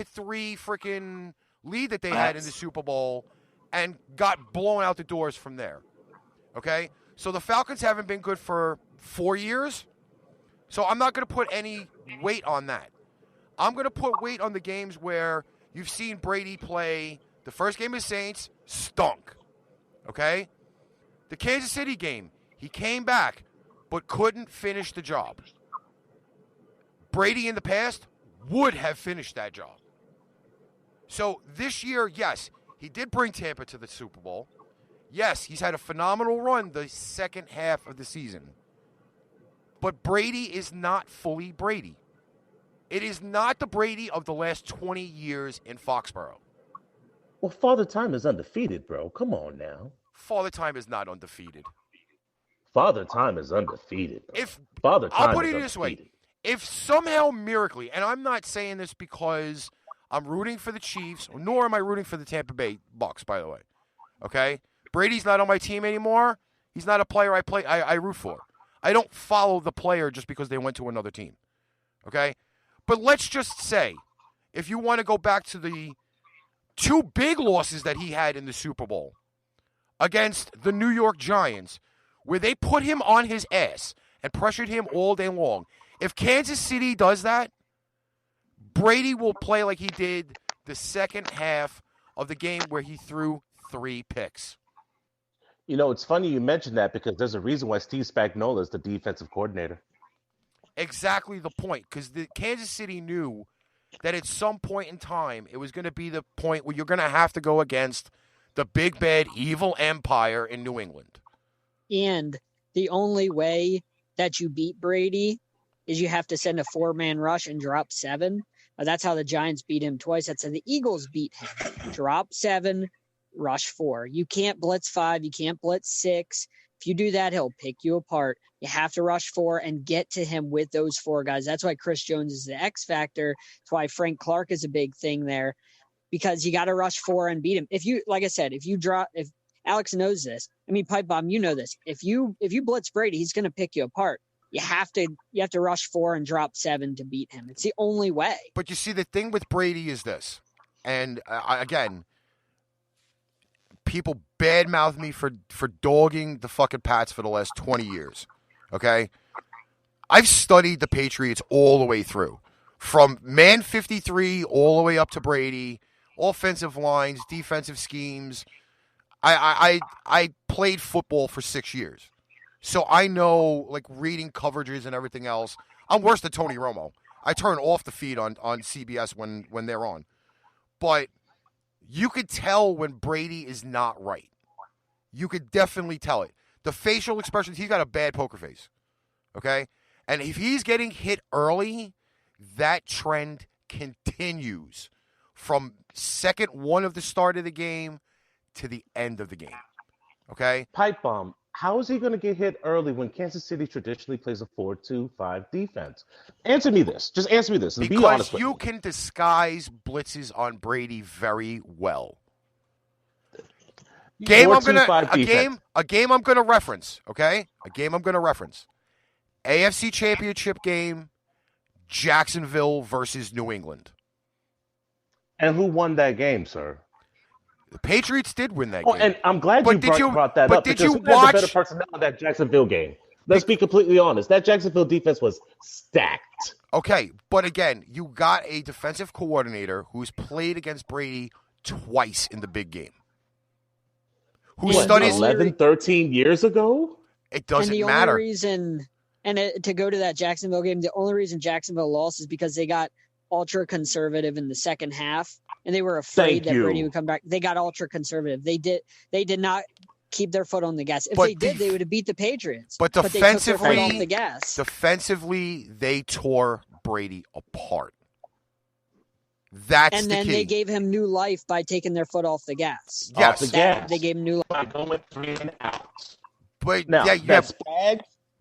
freaking lead that they had in the Super Bowl and got blown out the doors from there. Okay? So the Falcons haven't been good for 4 years. So I'm not going to put any weight on that. I'm going to put weight on the games where you've seen Brady play. The first game of Saints stunk. Okay? The Kansas City game, he came back but couldn't finish the job. Brady in the past would have finished that job. So this year, yes, he did bring Tampa to the Super Bowl. Yes, he's had a phenomenal run the second half of the season. But Brady is not fully Brady. It is not the Brady of the last 20 years in Foxborough. Well, Father Time is undefeated, bro. Come on now. Father Time is not undefeated. Father Time is undefeated. I'll put it this way. If somehow miraculously, and I'm not saying this because I'm rooting for the Chiefs, nor am I rooting for the Tampa Bay Bucks, by the way. Okay? Brady's not on my team anymore. He's not a player I root for. I don't follow the player just because they went to another team. Okay? But let's just say, if you want to go back to the 2 big losses that he had in the Super Bowl against the New York Giants, where they put him on his ass and pressured him all day long. If Kansas City does that, Brady will play like he did the second half of the game where he threw 3 picks. You know, it's funny you mentioned that because there's a reason why Steve Spagnuolo is the defensive coordinator. Exactly the point, because the Kansas City knew that at some point in time, it was going to be the point where you're going to have to go against the big, bad, evil empire in New England. And the only way that you beat Brady is you have to send a 4-man rush and drop 7. That's how the Giants beat him twice. That's how the Eagles beat him. Drop 7, rush 4. You can't blitz 5. You can't blitz 6. If you do that, he'll pick you apart. You have to rush 4 and get to him with those 4 guys. That's why Chris Jones is the X factor. That's why Frank Clark is a big thing there, because you got to rush 4 and beat him. If you, like I said, if Alex knows this, I mean, Pipebomb, you know this. If you blitz Brady, he's going to pick you apart. You have to rush 4 and drop 7 to beat him. It's the only way. But you see, the thing with Brady is this, and again, people badmouth me for dogging the fucking Pats for the last 20 years. Okay? I've studied the Patriots all the way through. From man 53 all the way up to Brady, offensive lines, defensive schemes. I played football for 6 years. So I know, like, reading coverages and everything else. I'm worse than Tony Romo. I turn off the feed on CBS when they're on. But you could tell when Brady is not right. You could definitely tell it. The facial expressions, he's got a bad poker face. Okay? And if he's getting hit early, that trend continues from second 1 of the start of the game to the end of the game. Okay? Pipe bomb. How is he going to get hit early when Kansas City traditionally plays a 4-2-5 defense? Answer me this. Just answer me this. And be honest with me. You can disguise blitzes on Brady very well. A game I'm going to reference, okay? A game I'm going to reference. AFC Championship game, Jacksonville versus New England. And who won that game, sir? The Patriots did win that Oh, game. and I'm glad But you brought that up did because you who had the better watch? personnel in that Jacksonville game? Let's be completely honest. That Jacksonville defense was stacked. Okay, but again, you got a defensive coordinator who's played against Brady twice in the big game. Who studies 11, 13 years ago? It doesn't and the matter. Only reason, to go to that Jacksonville game, the only reason Jacksonville lost is because they got ultra conservative in the second half, and they were afraid that Brady would come back. They got ultra conservative. They did not keep their foot on the gas. If they did, they would have beat the Patriots. But defensively, they took their foot off the gas. Defensively, they tore Brady apart. That's and the then key. they gave him new life by taking their foot off the gas. Yes, Off the gas. They gave him new life. By going 3 and out. But Now, yeah,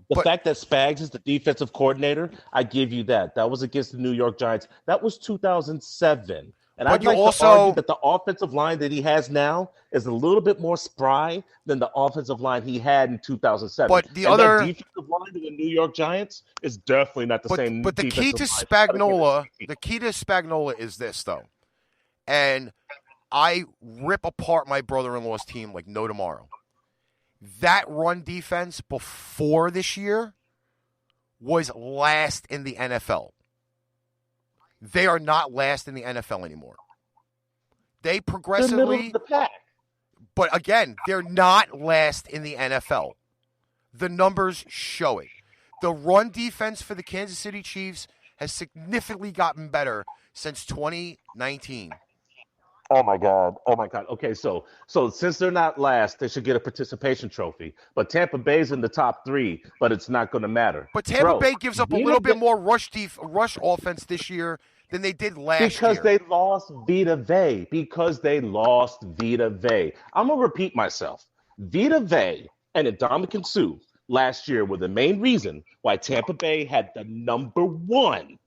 the fact that Spags is the defensive coordinator, I give you that. That was against the New York Giants. That was 2007. And I'd like to argue that the offensive line that he has now is a little bit more spry than the offensive line he had in 2007. But that defensive line of the New York Giants is definitely not the same. But the key to Spagnuolo is this, though. And I rip apart my brother-in-law's team like no tomorrow. That run defense before this year was last in the NFL. They are not last in the NFL anymore. They progressively, middle of the pack. But again, they're not last in the NFL. The numbers show it. The run defense for the Kansas City Chiefs has significantly gotten better since 2019. Oh my God. Okay, so since they're not last, they should get a participation trophy. But Tampa Bay's in the top 3, but it's not going to matter. But Tampa Bay gives up a little bit more rush offense this year than they did last year. Because they lost Vita Vea. I'm going to repeat myself. Vita Vea and Ndamukong Suh last year were the main reason why Tampa Bay had the number 1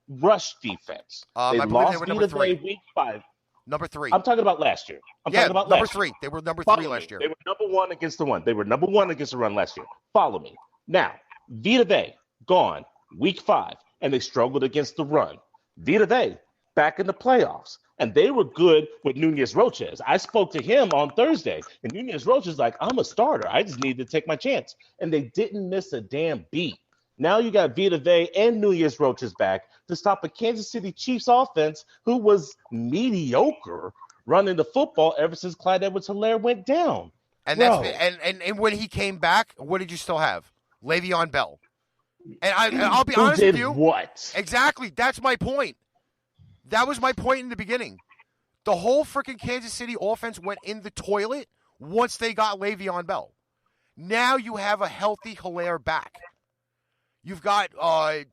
rush defense. They lost Vita Vea week 5. Number 3. I'm talking about last year. Number 3. They were number 3 last year. They were number 1 against the run. They were number 1 against the run last year. Follow me. Now, Vita Vea, gone week 5, and they struggled against the run. Vita Vea, back in the playoffs, and they were good with Nunez Roches. I spoke to him on Thursday, and Nunez Roches is like, I'm a starter. I just need to take my chance. And they didn't miss a damn beat. Now you got Vita Vea and Nunez Roches back to stop a Kansas City Chiefs offense who was mediocre running the football ever since Clyde Edwards-Helaire went down. And and when he came back, what did you still have? Le'Veon Bell. And I'll be honest with you. What? Exactly. That's my point. That was my point in the beginning. The whole freaking Kansas City offense went in the toilet once they got Le'Veon Bell. Now you have a healthy Helaire back. You've got I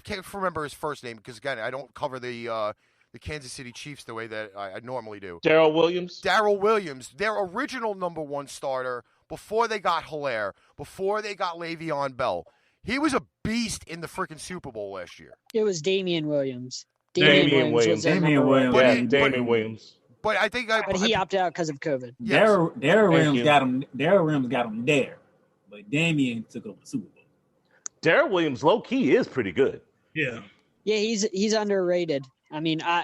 can't remember his first name because again I don't cover the Kansas City Chiefs the way that I normally do. Darrell Williams, their original number 1 starter before they got Helaire, before they got Le'Veon Bell. He was a beast in the freaking Super Bowl last year. It was Damian Williams. Damian Williams. But I think he opted out because of COVID. Yes. Darrell Williams got him. Darrell Williams got him there, but Damian took over the Super Bowl. Darrell Williams, low key, is pretty good. Yeah, he's underrated. I mean, I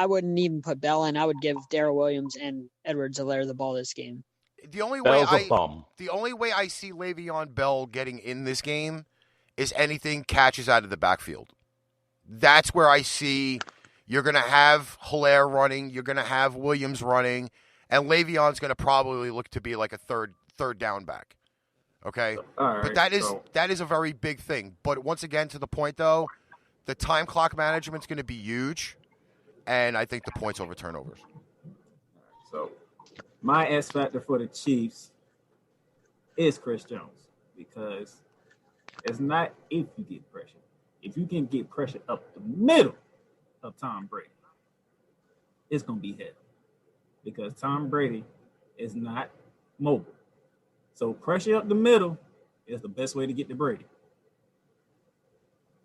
wouldn't even put Bell in. I would give Darrell Williams and Edwards-Helaire the ball this game. The only way I see Le'Veon Bell getting in this game is anything catches out of the backfield. That's where I see you're going to have Helaire running, you're going to have Williams running, and Le'Veon's going to probably look to be like a third down back. Okay? Right, but that is a very big thing. But once again, to the point, though, the time clock management's going to be huge, and I think the points over turnovers. So my S factor for the Chiefs is Chris Jones because it's not if you get pressure. If you can get pressure up the middle of Tom Brady, it's going to be heavy because Tom Brady is not mobile. So pressure up the middle is the best way to get to Brady.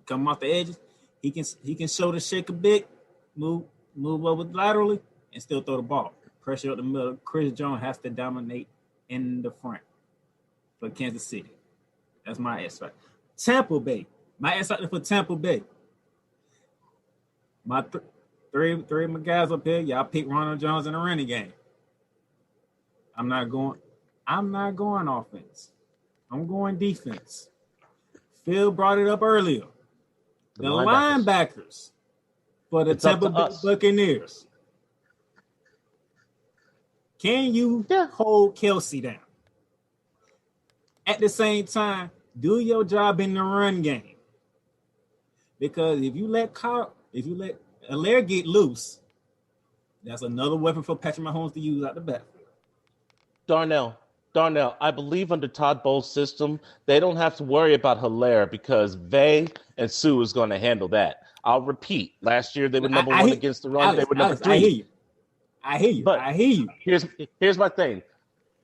Come off the edges, he can shoulder shake a bit, move over laterally, and still throw the ball. Pressure up the middle. Chris Jones has to dominate in the front for Kansas City. That's my S factor. Tampa Bay. My S factor for Tampa Bay. My three my guys up here. Y'all pick Ronald Jones in the running game. I'm not going offense. I'm going defense. Phil brought it up earlier. The linebackers for the Tampa Bay Buccaneers. Can you hold Kelsey down? At the same time, do your job in the run game. Because if you let Allaire get loose, that's another weapon for Patrick Mahomes to use out the backfield. Darnell, I believe under Todd Bowles' system, they don't have to worry about Hilaire because Vay and Sue is going to handle that. I'll repeat. Last year, they were number one against the run. They were number 3. I hear you. But I hear you. Here's my thing.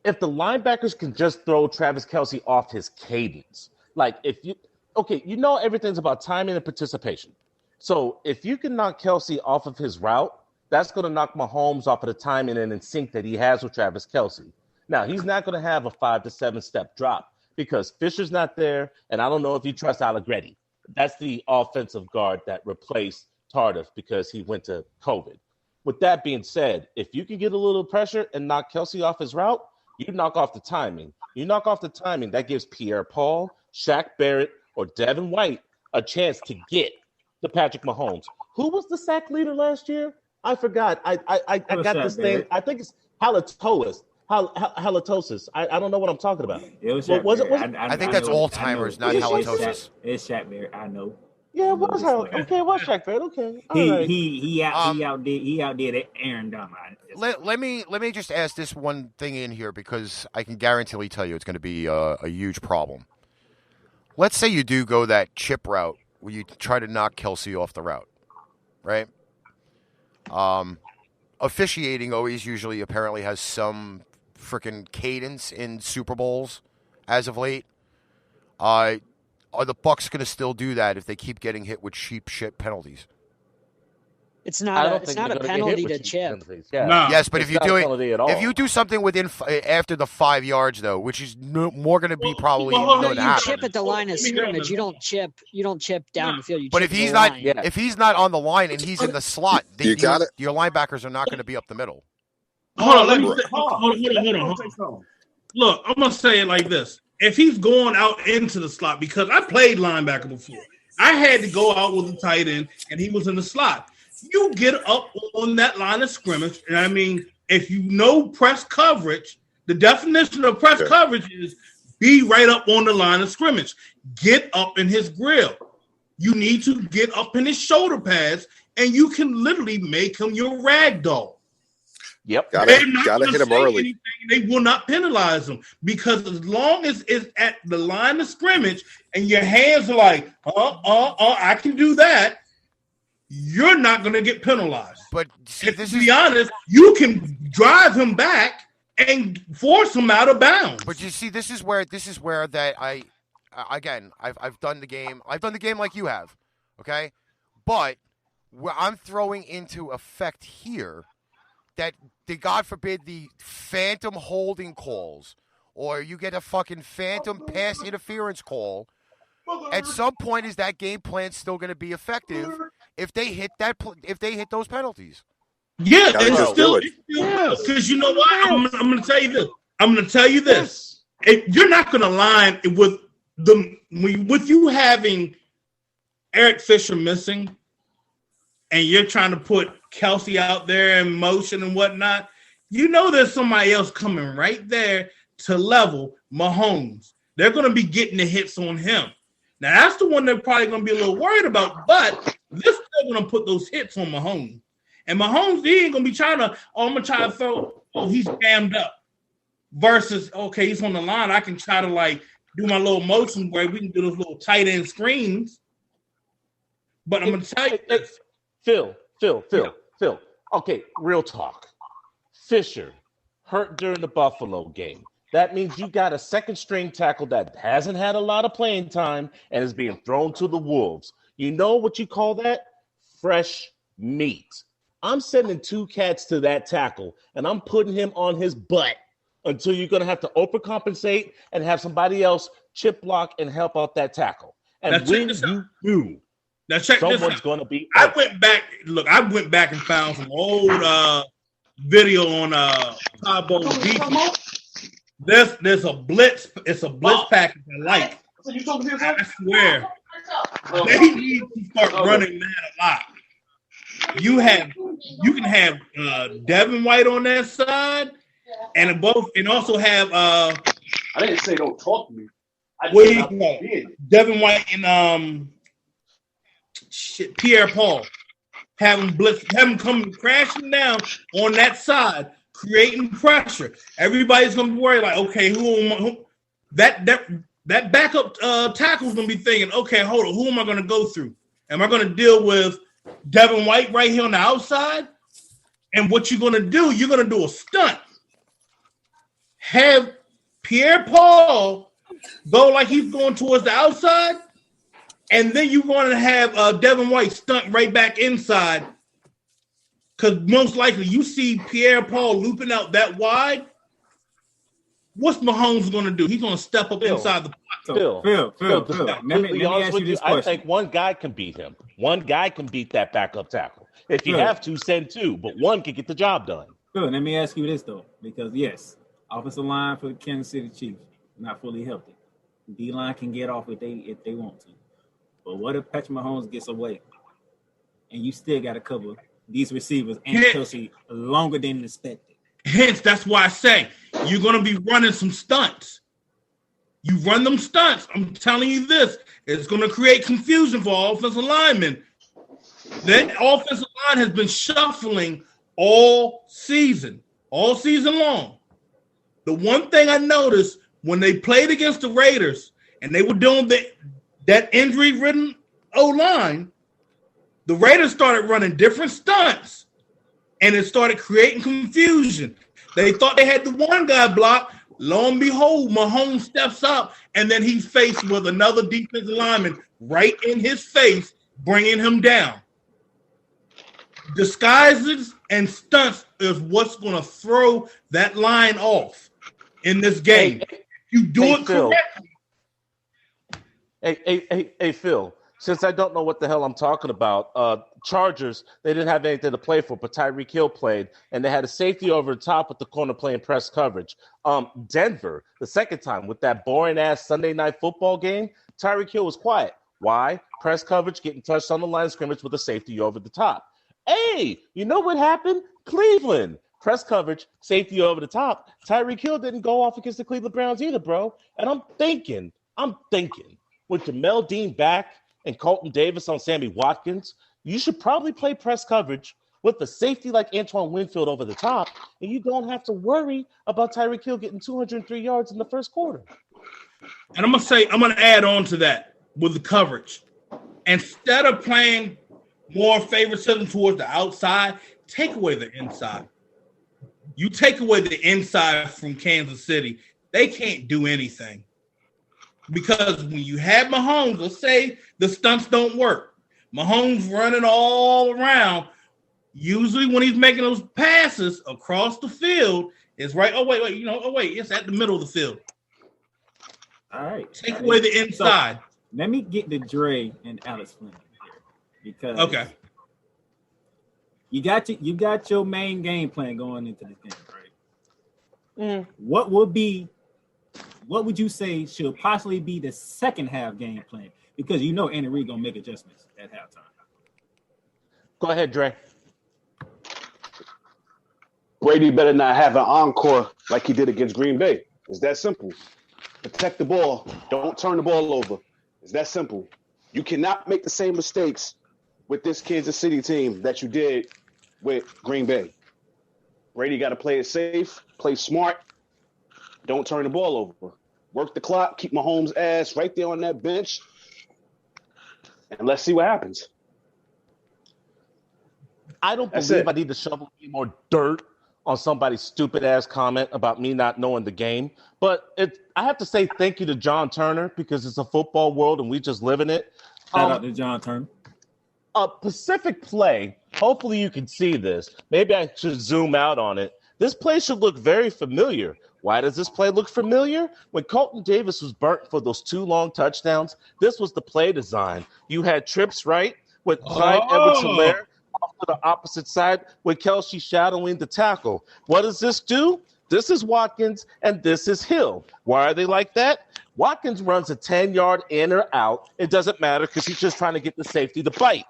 If the linebackers can just throw Travis Kelce off his cadence, like you know everything's about timing and participation. So if you can knock Kelce off of his route, that's going to knock Mahomes off of the timing and in sync that he has with Travis Kelce. Now, he's not going to have a 5 to 7 step drop because Fisher's not there, and I don't know if you trust Allegretti. That's the offensive guard that replaced Tardif because he went to COVID. With that being said, if you can get a little pressure and knock Kelce off his route, you knock off the timing. That gives Pierre-Paul, Shaq Barrett, or Devin White a chance to get to Patrick Mahomes. Who was the sack leader last year? I forgot. I got this thing. I think it's halitosis. I don't know what I'm talking about. It was I think that's Alzheimer's, not halitosis. It's Shaq Barrett. I know. Yeah, it was Shaq Barrett. Okay. He outdid Aaron Donald. Let me just ask this one thing in here because I can guarantee tell you it's going to be a huge problem. Let's say you do go that chip route where you try to knock Kelce off the route, right? Officiating always usually apparently has some freaking cadence in Super Bowls as of late. Are the Bucs going to still do that if they keep getting hit with cheap shit penalties? It's not a penalty to chip. Yeah. No. Yes, but if you do something within after the 5 yards though, which is more going to be probably you chip at the line of scrimmage. You don't chip down the field. But if he's not on the line and he's in the slot, your linebackers are not going to be up the middle. Hold on. Look, I'm gonna say it like this: if he's going out into the slot, because I played linebacker before, I had to go out with a tight end, and he was in the slot. You get up on that line of scrimmage, and I mean, if you know press coverage, the definition of press coverage is be right up on the line of scrimmage. Get up in his grill. You need to get up in his shoulder pads, and you can literally make him your rag doll. Yep. Gotta hit him early. They will not penalize him because as long as it's at the line of scrimmage and your hands are like, I can do that, you're not going to get penalized. But see, to be honest, you can drive him back and force him out of bounds. But you see, this is where that I've done the game. I've done the game like you have, okay? But where I'm throwing into effect here that God forbid the phantom holding calls or you get a fucking phantom pass interference call. At some point, is that game plan still going to be effective if they hit those penalties? Yeah, it's still because you know what? I'm going to tell you this. I'm going to tell you this. You're not going to line with you having Eric Fisher missing, and you're trying to put Kelce out there in motion and whatnot. You know there's somebody else coming right there to level Mahomes. They're going to be getting the hits on him. Now, that's the one they're probably going to be a little worried about, but they're still going to put those hits on Mahomes. And Mahomes, he ain't going to be trying to, I'm going to try to throw, he's jammed up. Versus, okay, he's on the line. I can try to, do my little motion where we can do those little tight end screens. But I'm going to tell you this. Phil. Okay, real talk. Fisher hurt during the Buffalo game. That means you got a second string tackle that hasn't had a lot of playing time and is being thrown to the wolves. You know what you call that? Fresh meat. I'm sending 2 cats to that tackle, and I'm putting him on his butt until you're going to have to overcompensate and have somebody else chip block and help out that tackle. And when you do, Now check this Someone's out. going to be. I went back and found some old video on Pipebomb. There's a blitz. It's a blitz package I like. I swear, they need to start running that a lot. You can have Devin White on that side, and also have I didn't say don't talk to me. What do you call it? Devin White and Pierre Paul. Have them come crashing down on that side, creating pressure. Everybody's gonna be worried, like, okay, who that backup tackle's gonna be thinking, okay, hold on, who am I gonna go through? Am I gonna deal with Devin White right here on the outside? And what you're gonna do? You're gonna do a stunt. Have Pierre Paul go like he's going towards the outside, and then you're going to have Devin White stunt right back inside, because most likely you see Pierre Paul looping out that wide. What's Mahomes going to do? He's going to step up inside the pocket. Phil. Let me ask you this question. I think one guy can beat him. One guy can beat that backup tackle. If you have to, send two, but one can get the job done. Phil, let me ask you this, though, because, yes, offensive line for the Kansas City Chiefs, not fully healthy. D-line can get off if they want to. But what if Patrick Mahomes gets away and you still got to cover these receivers and Kelsey longer than expected? Hence, that's why I say you're going to be running some stunts. You run them stunts. I'm telling you this. It's going to create confusion for offensive linemen. That offensive line has been shuffling all season long. The one thing I noticed when they played against the Raiders and they were doing that injury-ridden O-line, the Raiders started running different stunts, and it started creating confusion. They thought they had the one guy blocked. Lo and behold, Mahomes steps up, and then he's faced with another defensive lineman right in his face, bringing him down. Disguises and stunts is what's going to throw that line off in this game. You do it correctly. Hey, Phil, since I don't know what the hell I'm talking about, Chargers, they didn't have anything to play for, but Tyreek Hill played, and they had a safety over the top with the corner playing press coverage. Denver, the second time, with that boring-ass Sunday night football game, Tyreek Hill was quiet. Why? Press coverage, getting touched on the line of scrimmage with a safety over the top. Hey, you know what happened? Cleveland. Press coverage, safety over the top. Tyreek Hill didn't go off against the Cleveland Browns either, bro. And I'm thinking, with Jamel Dean back and Colton Davis on Sammy Watkins, you should probably play press coverage with the safety like Antoine Winfield over the top, and you don't have to worry about Tyreek Hill getting 203 yards in the first quarter. And I'm going to add on to that with the coverage. Instead of playing more favoritism towards the outside, take away the inside. You take away the inside from Kansas City, they can't do anything. Because when you have Mahomes, let's say the stunts don't work. Mahomes running all around. Usually when he's making those passes across the field, it's right. It's at the middle of the field. All right. Take away the inside. So, let me get to Dre and Alex Flynn here, because you got your main game plan going into this game, right? What would you say should possibly be the second half game plan? Because you know Andy Reid gonna make adjustments at halftime. Go ahead, Dre. Brady better not have an encore like he did against Green Bay. It's that simple. Protect the ball. Don't turn the ball over. It's that simple. You cannot make the same mistakes with this Kansas City team that you did with Green Bay. Brady got to play it safe, play smart. Don't turn the ball over. Work the clock. Keep Mahomes' ass right there on that bench. And let's see what happens. I don't believe I need to shovel any more dirt on somebody's stupid-ass comment about me not knowing the game. But I have to say thank you to John Turner, because it's a football world and we just live in it. Shout out to John Turner. Pacific play, hopefully you can see this. Maybe I should zoom out on it. This play should look very familiar. Why does this play look familiar? When Colton Davis was burnt for those 2 long touchdowns, this was the play design. You had trips, right? With Clyde Edwards-Helaire off to the opposite side with Kelsey shadowing the tackle. What does this do? This is Watkins and this is Hill. Why are they like that? Watkins runs a 10-yard in or out. It doesn't matter because he's just trying to get the safety to bite.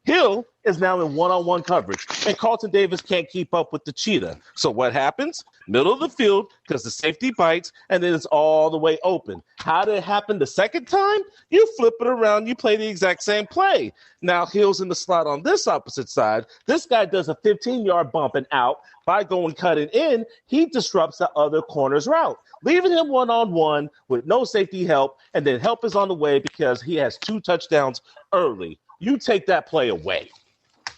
Hill is now in one-on-one coverage, and Carlton Davis can't keep up with the cheetah. So what happens? Middle of the field, because the safety bites, and then it's all the way open. How did it happen the second time? You flip it around, you play the exact same play. Now Hill's in the slot on this opposite side. This guy does a 15-yard bump and out. By going cutting in, he disrupts the other corner's route, leaving him one-on-one with no safety help, and then help is on the way because he has 2 touchdowns early. You take that play away.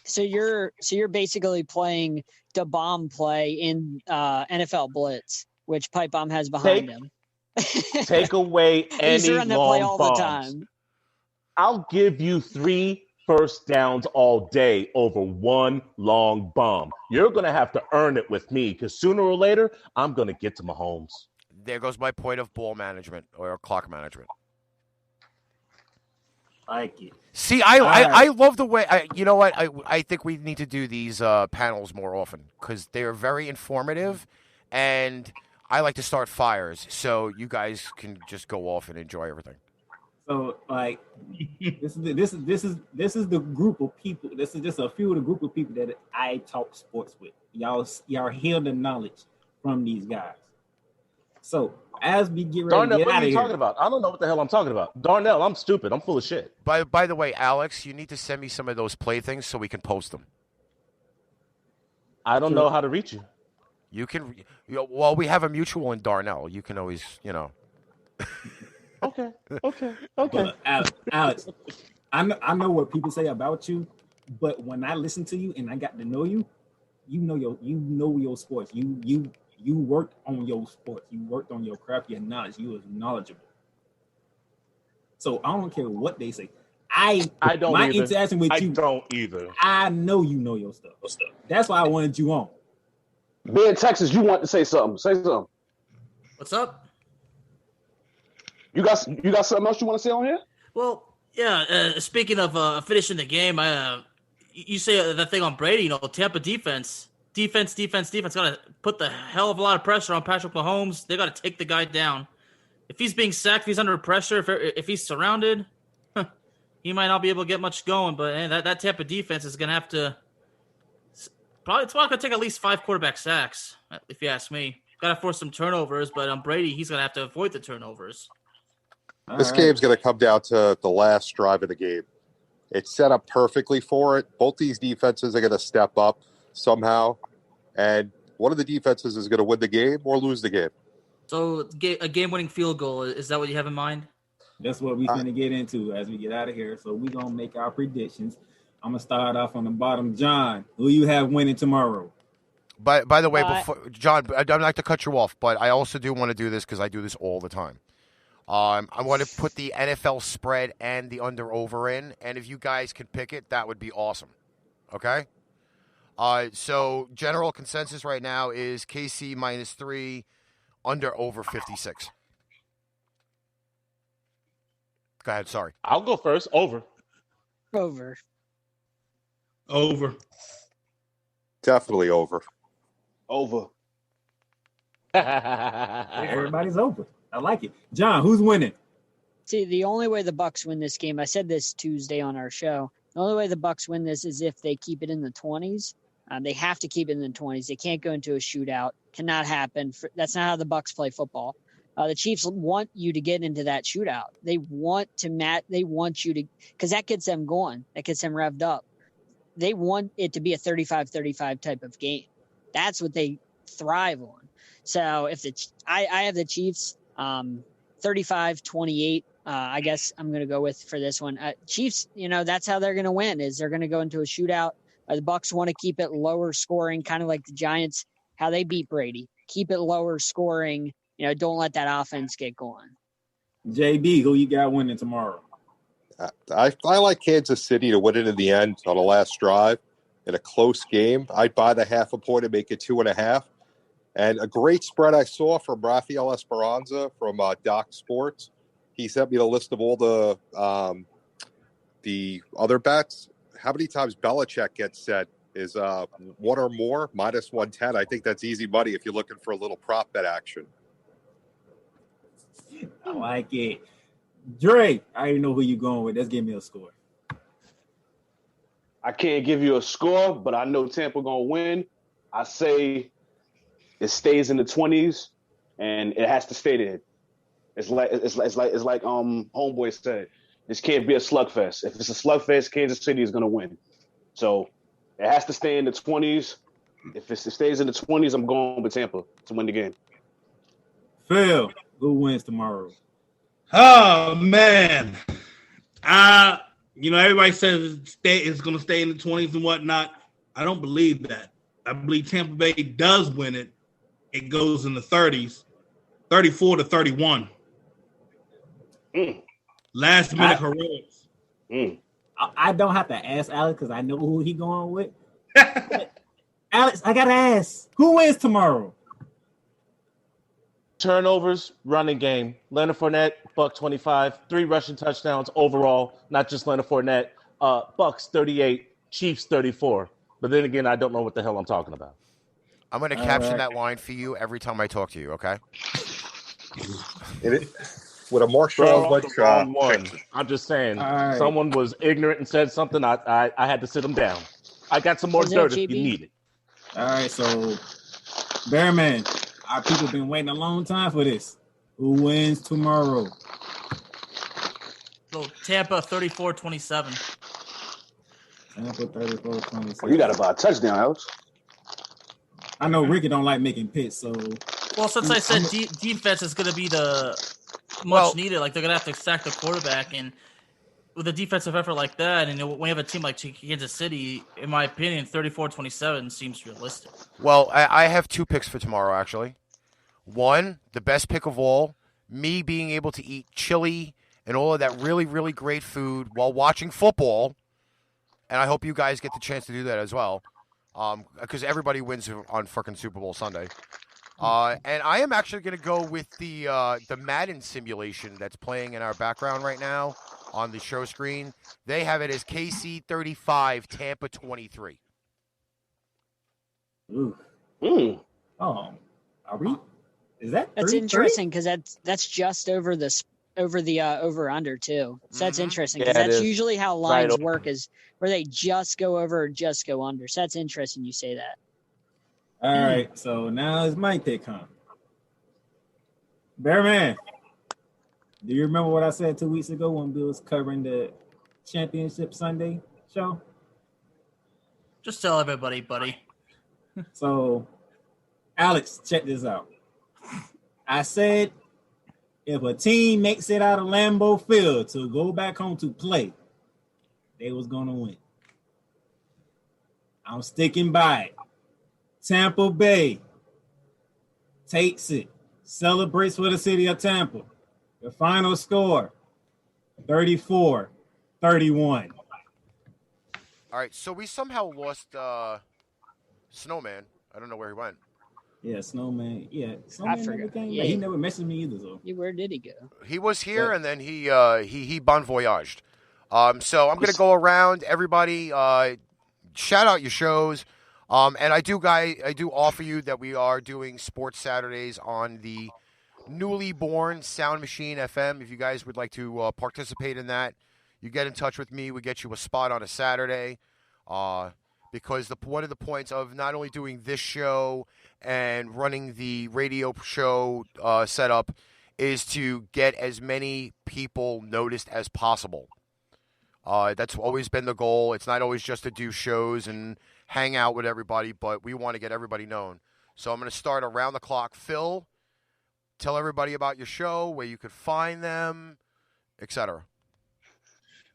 So you're basically playing the bomb play in NFL Blitz, which Pipebomb has behind him. Take away any He's run that long play all bombs. the time. I'll give you 3 first downs all day over 1 long bomb. You're going to have to earn it with me because sooner or later, I'm going to get to Mahomes. There goes my point of ball management or clock management. Like it. See, I love the way. You know what? I think we need to do these panels more often because they are very informative, and I like to start fires so you guys can just go off and enjoy everything. So, like, this is the group of people. This is just a few of the group of people that I talk sports with. Y'all hear the knowledge from these guys. So, as we get ready Darnell, to get what out are of you here, talking about? I don't know what the hell I'm talking about. Darnell, I'm stupid. I'm full of shit. By the way, Alex, you need to send me some of those playthings so we can post them. I don't know how to reach you. You can. Well, we have a mutual in Darnell. You can always, Okay. But, Alex, I know what people say about you, but when I listen to you and I got to know you, you know your sports. You worked on your sports. You worked on your craft, your knowledge. You was knowledgeable. So I don't care what they say. I don't. My either. Interaction with you. I don't either. I know you know your stuff. That's why I wanted you on. Be in Texas, you want to say something. Say something. What's up? You got something else you want to say on here? Well, yeah. Speaking of finishing the game, you say that thing on Brady. Tampa defense got to put the hell of a lot of pressure on Patrick Mahomes. They got to take the guy down. If he's being sacked, if he's under pressure, if he's surrounded, he might not be able to get much going. But that Tampa defense is going to have to probably going to take at least 5 quarterback sacks, if you ask me. Got to force some turnovers, but on Brady, he's going to have to avoid the turnovers. This game's going to come down to the last drive of the game. It's set up perfectly for it. Both these defenses are going to step up somehow, and one of the defenses is going to win the game or lose the game. So a game-winning field goal, is that what you have in mind? That's what we're going to get into as we get out of here. So we're going to make our predictions. I'm going to start off on the bottom. John, who you have winning tomorrow? By the way, before, John, I don't like to cut you off, but I also do want to do this because I do this all the time. I want to put the NFL spread and the under-over in, and if you guys can pick it, that would be awesome. Okay? So general consensus right now is KC -3, under-over 56. Go ahead, sorry. I'll go first. Over. Definitely over. Over. Everybody's over. I like it. John, who's winning? See, the only way the Bucs win this game, I said this Tuesday on our show, the only way the Bucs win this is if they keep it in the 20s. They have to keep it in the 20s. They can't go into a shootout. Cannot happen. That's not how the Bucs play football. The Chiefs want you to get into that shootout. They want you to, because that gets them going. That gets them revved up. They want it to be a 35-35 type of game. That's what they thrive on. So if I have the Chiefs 35-28. I guess I'm going to go with for this one. Chiefs, that's how they're going to win. Is they're going to go into a shootout. The Bucs want to keep it lower scoring, kind of like the Giants, how they beat Brady. Keep it lower scoring. Don't let that offense get going. JB, who you got winning tomorrow? I like Kansas City to win it in the end on the last drive in a close game. I'd buy the 0.5 point and make it 2.5. And a great spread I saw from Rafael Esperanza from Doc Sports. He sent me the list of all the other bets. How many times Belichick gets set is one or more, minus 110. I think that's easy money if you're looking for a little prop bet action. I like it. Dre, I already know who you're going with. Let's give me a score. I can't give you a score, but I know Tampa gonna win. I say it stays in the 20s, and it has to stay there. It's like homeboy said. This can't be a slugfest. If it's a slugfest, Kansas City is gonna win. So it has to stay in the 20s. If it stays in the 20s, I'm going with Tampa to win the game. Phil, who wins tomorrow? Oh man, everybody says it's going to stay in the 20s and whatnot. I don't believe that. I believe Tampa Bay does win it. It goes in the 30s, 34-31. Last minute heroics. I don't have to ask Alex because I know who he going with. Alex, I gotta ask, who wins tomorrow? Turnovers, running game. Leonard Fournette, $125, 3 rushing touchdowns overall, not just Leonard Fournette. Bucks 38, Chiefs 34. But then again, I don't know what the hell I'm talking about. I'm going to caption that line for you every time I talk to you, okay? With a Marshall one. I'm just saying, someone was ignorant and said something. I had to sit them down. I got some more dirt if you need it. All right, so Bearman, our people been waiting a long time for this. Who wins tomorrow? So Tampa 34-27. Tampa 34-27. You got to buy a touchdown, Alex. I know Ricky don't like making picks, so. Well, since I said defense is going to be the much needed, like they're going to have to sack the quarterback, and with a defensive effort like that, and when you have a team like Kansas City, in my opinion, 34-27 seems realistic. Well, I have 2 picks for tomorrow, actually. One, the best pick of all, me being able to eat chili and all of that really, really great food while watching football, and I hope you guys get the chance to do that as well, because everybody wins on fucking Super Bowl Sunday. And I am actually going to go with the Madden simulation that's playing in our background right now on the show screen. They have it as KC 35, Tampa 23. Ooh. Oh, are we? Is that? That's interesting because that's just over the over under too. So that's interesting because that's usually how lines work, is where they just go over or just go under. So that's interesting you say that. All right, so now it's my pick, huh? Bearman, do you remember what I said 2 weeks ago when we was covering the Championship Sunday show? Just tell everybody, buddy. So, Alex, check this out. I said if a team makes it out of Lambeau Field to go back home to play, they was going to win. I'm sticking by it. Tampa Bay takes it, celebrates for the city of Tampa. The final score, 34-31. All right, so we somehow lost Snowman. I don't know where he went. Yeah, Snowman. Yeah, Snowman never came. Yeah, he never messaged me either. So. Where did he go? He was here, and then he bon voyaged. So I'm gonna go around everybody. Shout out your shows. And I do offer you that we are doing Sports Saturdays on the newly born Sound Machine FM. If you guys would like to participate in that, you get in touch with me. We get you a spot on a Saturday. Because one of the points of not only doing this show and running the radio show setup is to get as many people noticed as possible. That's always been the goal. It's not always just to do shows and hang out with everybody, but we want to get everybody known. So I'm going to start around the clock. Phil, tell everybody about your show, where you could find them, etc.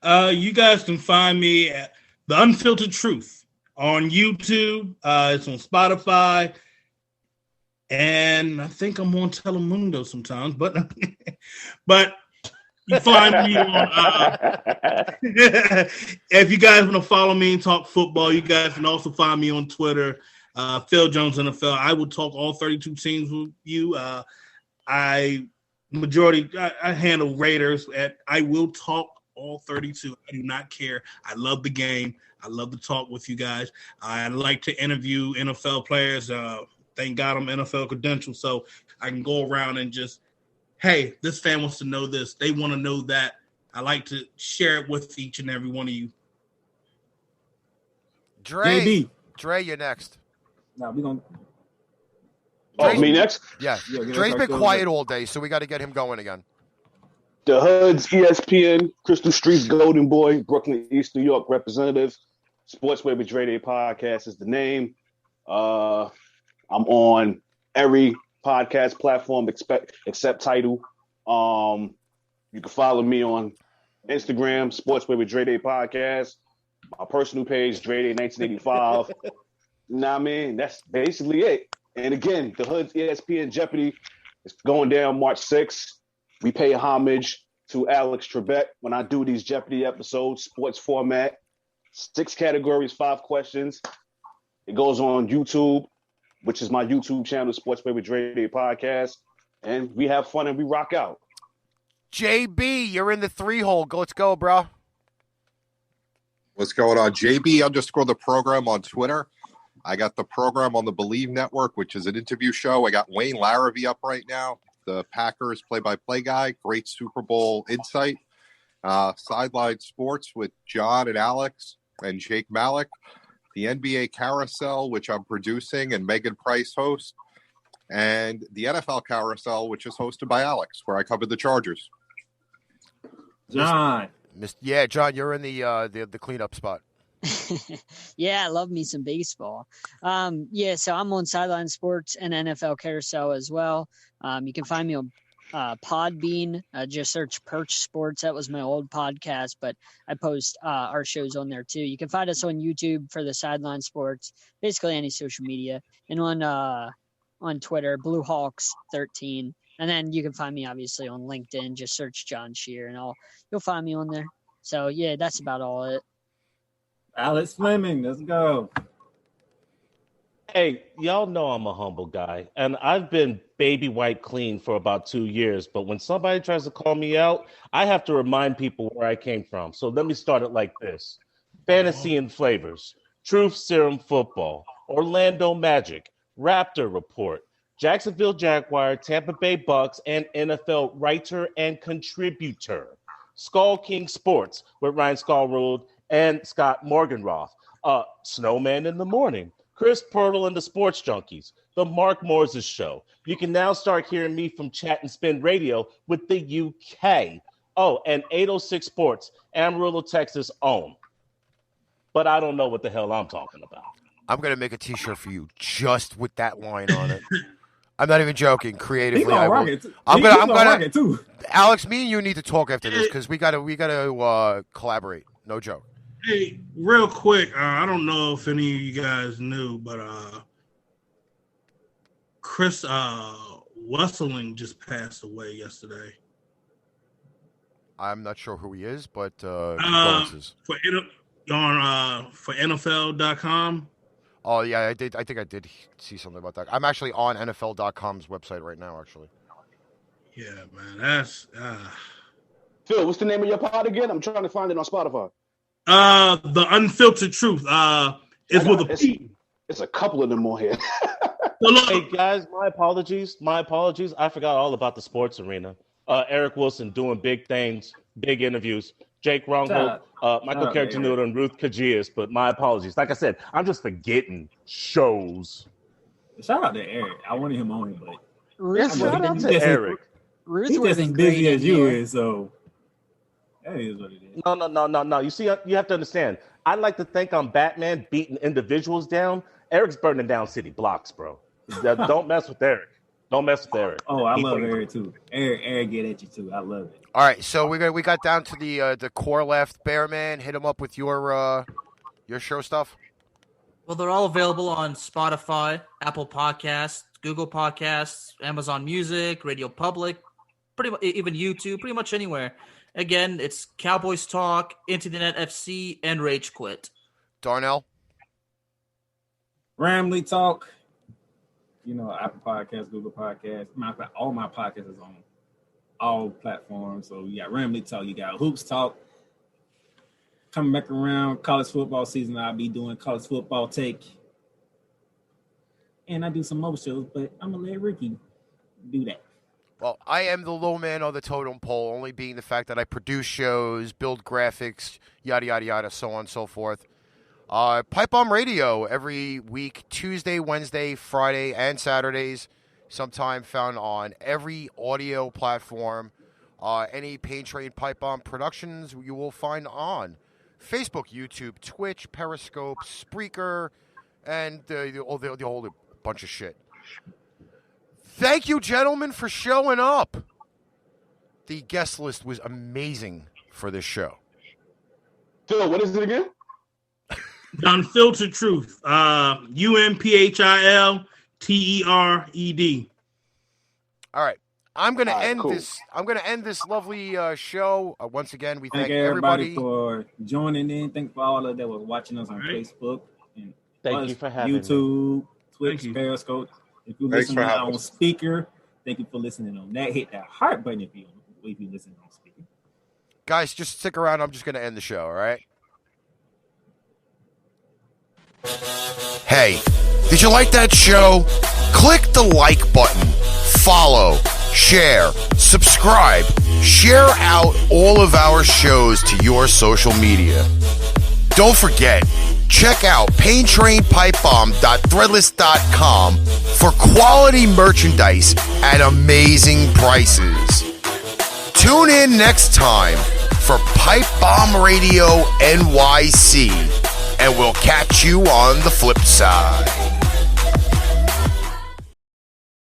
You guys can find me at The Unfiltered Truth on YouTube. It's on Spotify. And I think I'm on Telemundo sometimes, but you find me on if you guys want to follow me and talk football, you guys can also find me on Twitter Phil Jones NFL. I will talk all 32 teams with you. I handle Raiders. I will talk all 32. I do not care. I love the game. I love to talk with you guys. I like to interview NFL players. Thank God I'm NFL credentialed, so I can go around and just, hey, this fan wants to know this. They want to know that. I like to share it with each and every one of you. Dre, you're next. Nah, we gonna. Me next? Yeah. Dre's been quiet all day, so we got to get him going again. The Hood's ESPN, Crystal Street's Golden Boy, Brooklyn, East New York representative. Sportsway with Dre Day Podcast is the name. I'm on every podcast platform except Tidal. You can follow me on Instagram, Sportsway with Dre Day Podcast. My personal page, Dre Day 1985. Nah, I mean, that's basically it. And again, the Hood's ESPN Jeopardy is going down March 6th. We pay homage to Alex Trebek when I do these Jeopardy episodes, sports format, 6 categories, 5 questions. It goes on YouTube, which is my YouTube channel, Sportsway with Dre Day Podcast. And we have fun and we rock out. JB, you're in the 3-hole. Let's go, bro. What's going on? JB_ the program on Twitter. I got the program on the Believe Network, which is an interview show. I got Wayne Larrabee up right now, the Packers play-by-play guy. Great Super Bowl insight. Sideline Sports with John and Alex and Jake Malik. The NBA Carousel, which I'm producing and Megan Price hosts. And the NFL Carousel, which is hosted by Alex, where I cover the Chargers. John. John, you're in the cleanup spot. Yeah, I love me some baseball. So I'm on Sideline Sports and NFL Carousel as well. You can find me on Podbean. Just search Perch Sports. That was my old podcast, but I post our shows on there too. You can find us on YouTube for the Sideline Sports, basically any social media, and on Twitter, Blue Hawks 13. And then you can find me obviously on LinkedIn. Just search John Shear, and you'll find me on there. So yeah, that's about all it. Alex Fleming, let's go. Hey, y'all know I'm a humble guy, and I've been baby white clean for about 2 years. But when somebody tries to call me out, I have to remind people where I came from. So let me start it like this: Fantasy and Flavors, Truth Serum Football, Orlando Magic, Raptor Report, Jacksonville Jaguar, Tampa Bay Bucks, and NFL writer and contributor. Skull King Sports with Ryan Skullroad and Scott Morganroth. Snowman in the Morning. Chris Pirtle and the Sports Junkies. The Mark Morses Show. You can now start hearing me from Chat and Spin Radio with the UK. Oh, and 806 Sports, Amarillo, Texas own. But I don't know what the hell I'm talking about. I'm going to make a T-shirt for you just with that line on it. I'm not even joking. Creatively, I'm gonna too. Alex, me and you need to talk after this because we gotta collaborate. No joke. Hey, real quick, I don't know if any of you guys knew, but Chris Wesseling just passed away yesterday. I'm not sure who he is, but for NFL.com. Oh yeah, I did. I think I did see something about that. I'm actually on NFL.com's website right now. Actually. Yeah, man, that's. Phil, what's the name of your pod again? I'm trying to find it on Spotify. The Unfiltered Truth. It's with a P. It's a couple of them on here. Hey guys, my apologies. I forgot all about the sports arena. Eric Wilson doing big things, big interviews. Jake Rongo, Michael Cartanudo, and Ruth Kajias, but my apologies. Like I said, I'm just forgetting shows. Shout out to Eric. I wanted him on, but shout out to Eric. He's just as busy as you is, so that is what it is. No. You see, you have to understand. I like to think I'm Batman beating individuals down. Eric's burning down city blocks, bro. Don't mess with Eric. Don't mess with Eric. Oh, I love Eric too. Eric get at you too. I love it. All right, so we got down to the core left. Bearman, hit him up with your show stuff. Well, they're all available on Spotify, Apple Podcasts, Google Podcasts, Amazon Music, Radio Public, pretty much even YouTube, pretty much anywhere. Again, it's Cowboys Talk, Into the Net FC, and Rage Quit. Darnell. Ramley Talk. You know, Apple Podcasts, Google Podcasts. Matter of fact, all my podcasts is on all platforms. So you got Ramley Talk, you got Hoops Talk. Coming back around college football season, I'll be doing college football take. And I do some more shows, but I'm going to let Ricky do that. Well, I am the low man on the totem pole, only being the fact that I produce shows, build graphics, yada, yada, yada, so on and so forth. Pipebomb Radio every week, Tuesday, Wednesday, Friday, and Saturdays. Sometime found on every audio platform. Any Pain Train Pipebomb productions you will find on Facebook, YouTube, Twitch, Periscope, Spreaker, and the whole bunch of shit. Thank you, gentlemen, for showing up. The guest list was amazing for this show. Phil, what is it again? The Unfiltered Truth. UNPHILTERED. All right. I'm going to end cool. this. I'm going to end this lovely show. Once again, we thank everybody everybody for joining in. Thank you for all of that was watching us on Facebook and Thank you for having me. YouTube, Twitch, Thank you. Periscope. If you're Thanks listening for having on us. speaker, thank you for listening on that. Hit that heart button if you listen on speaker. Guys, just stick around. I'm just going to end the show, all right? Hey, did you like that show? Click the like button, follow, share, subscribe, share out all of our shows to your social media. Don't forget, check out paintrainpipebomb.threadless.com for quality merchandise at amazing prices. Tune in next time for Pipebomb Radio NYC, and we'll catch you on the flip side.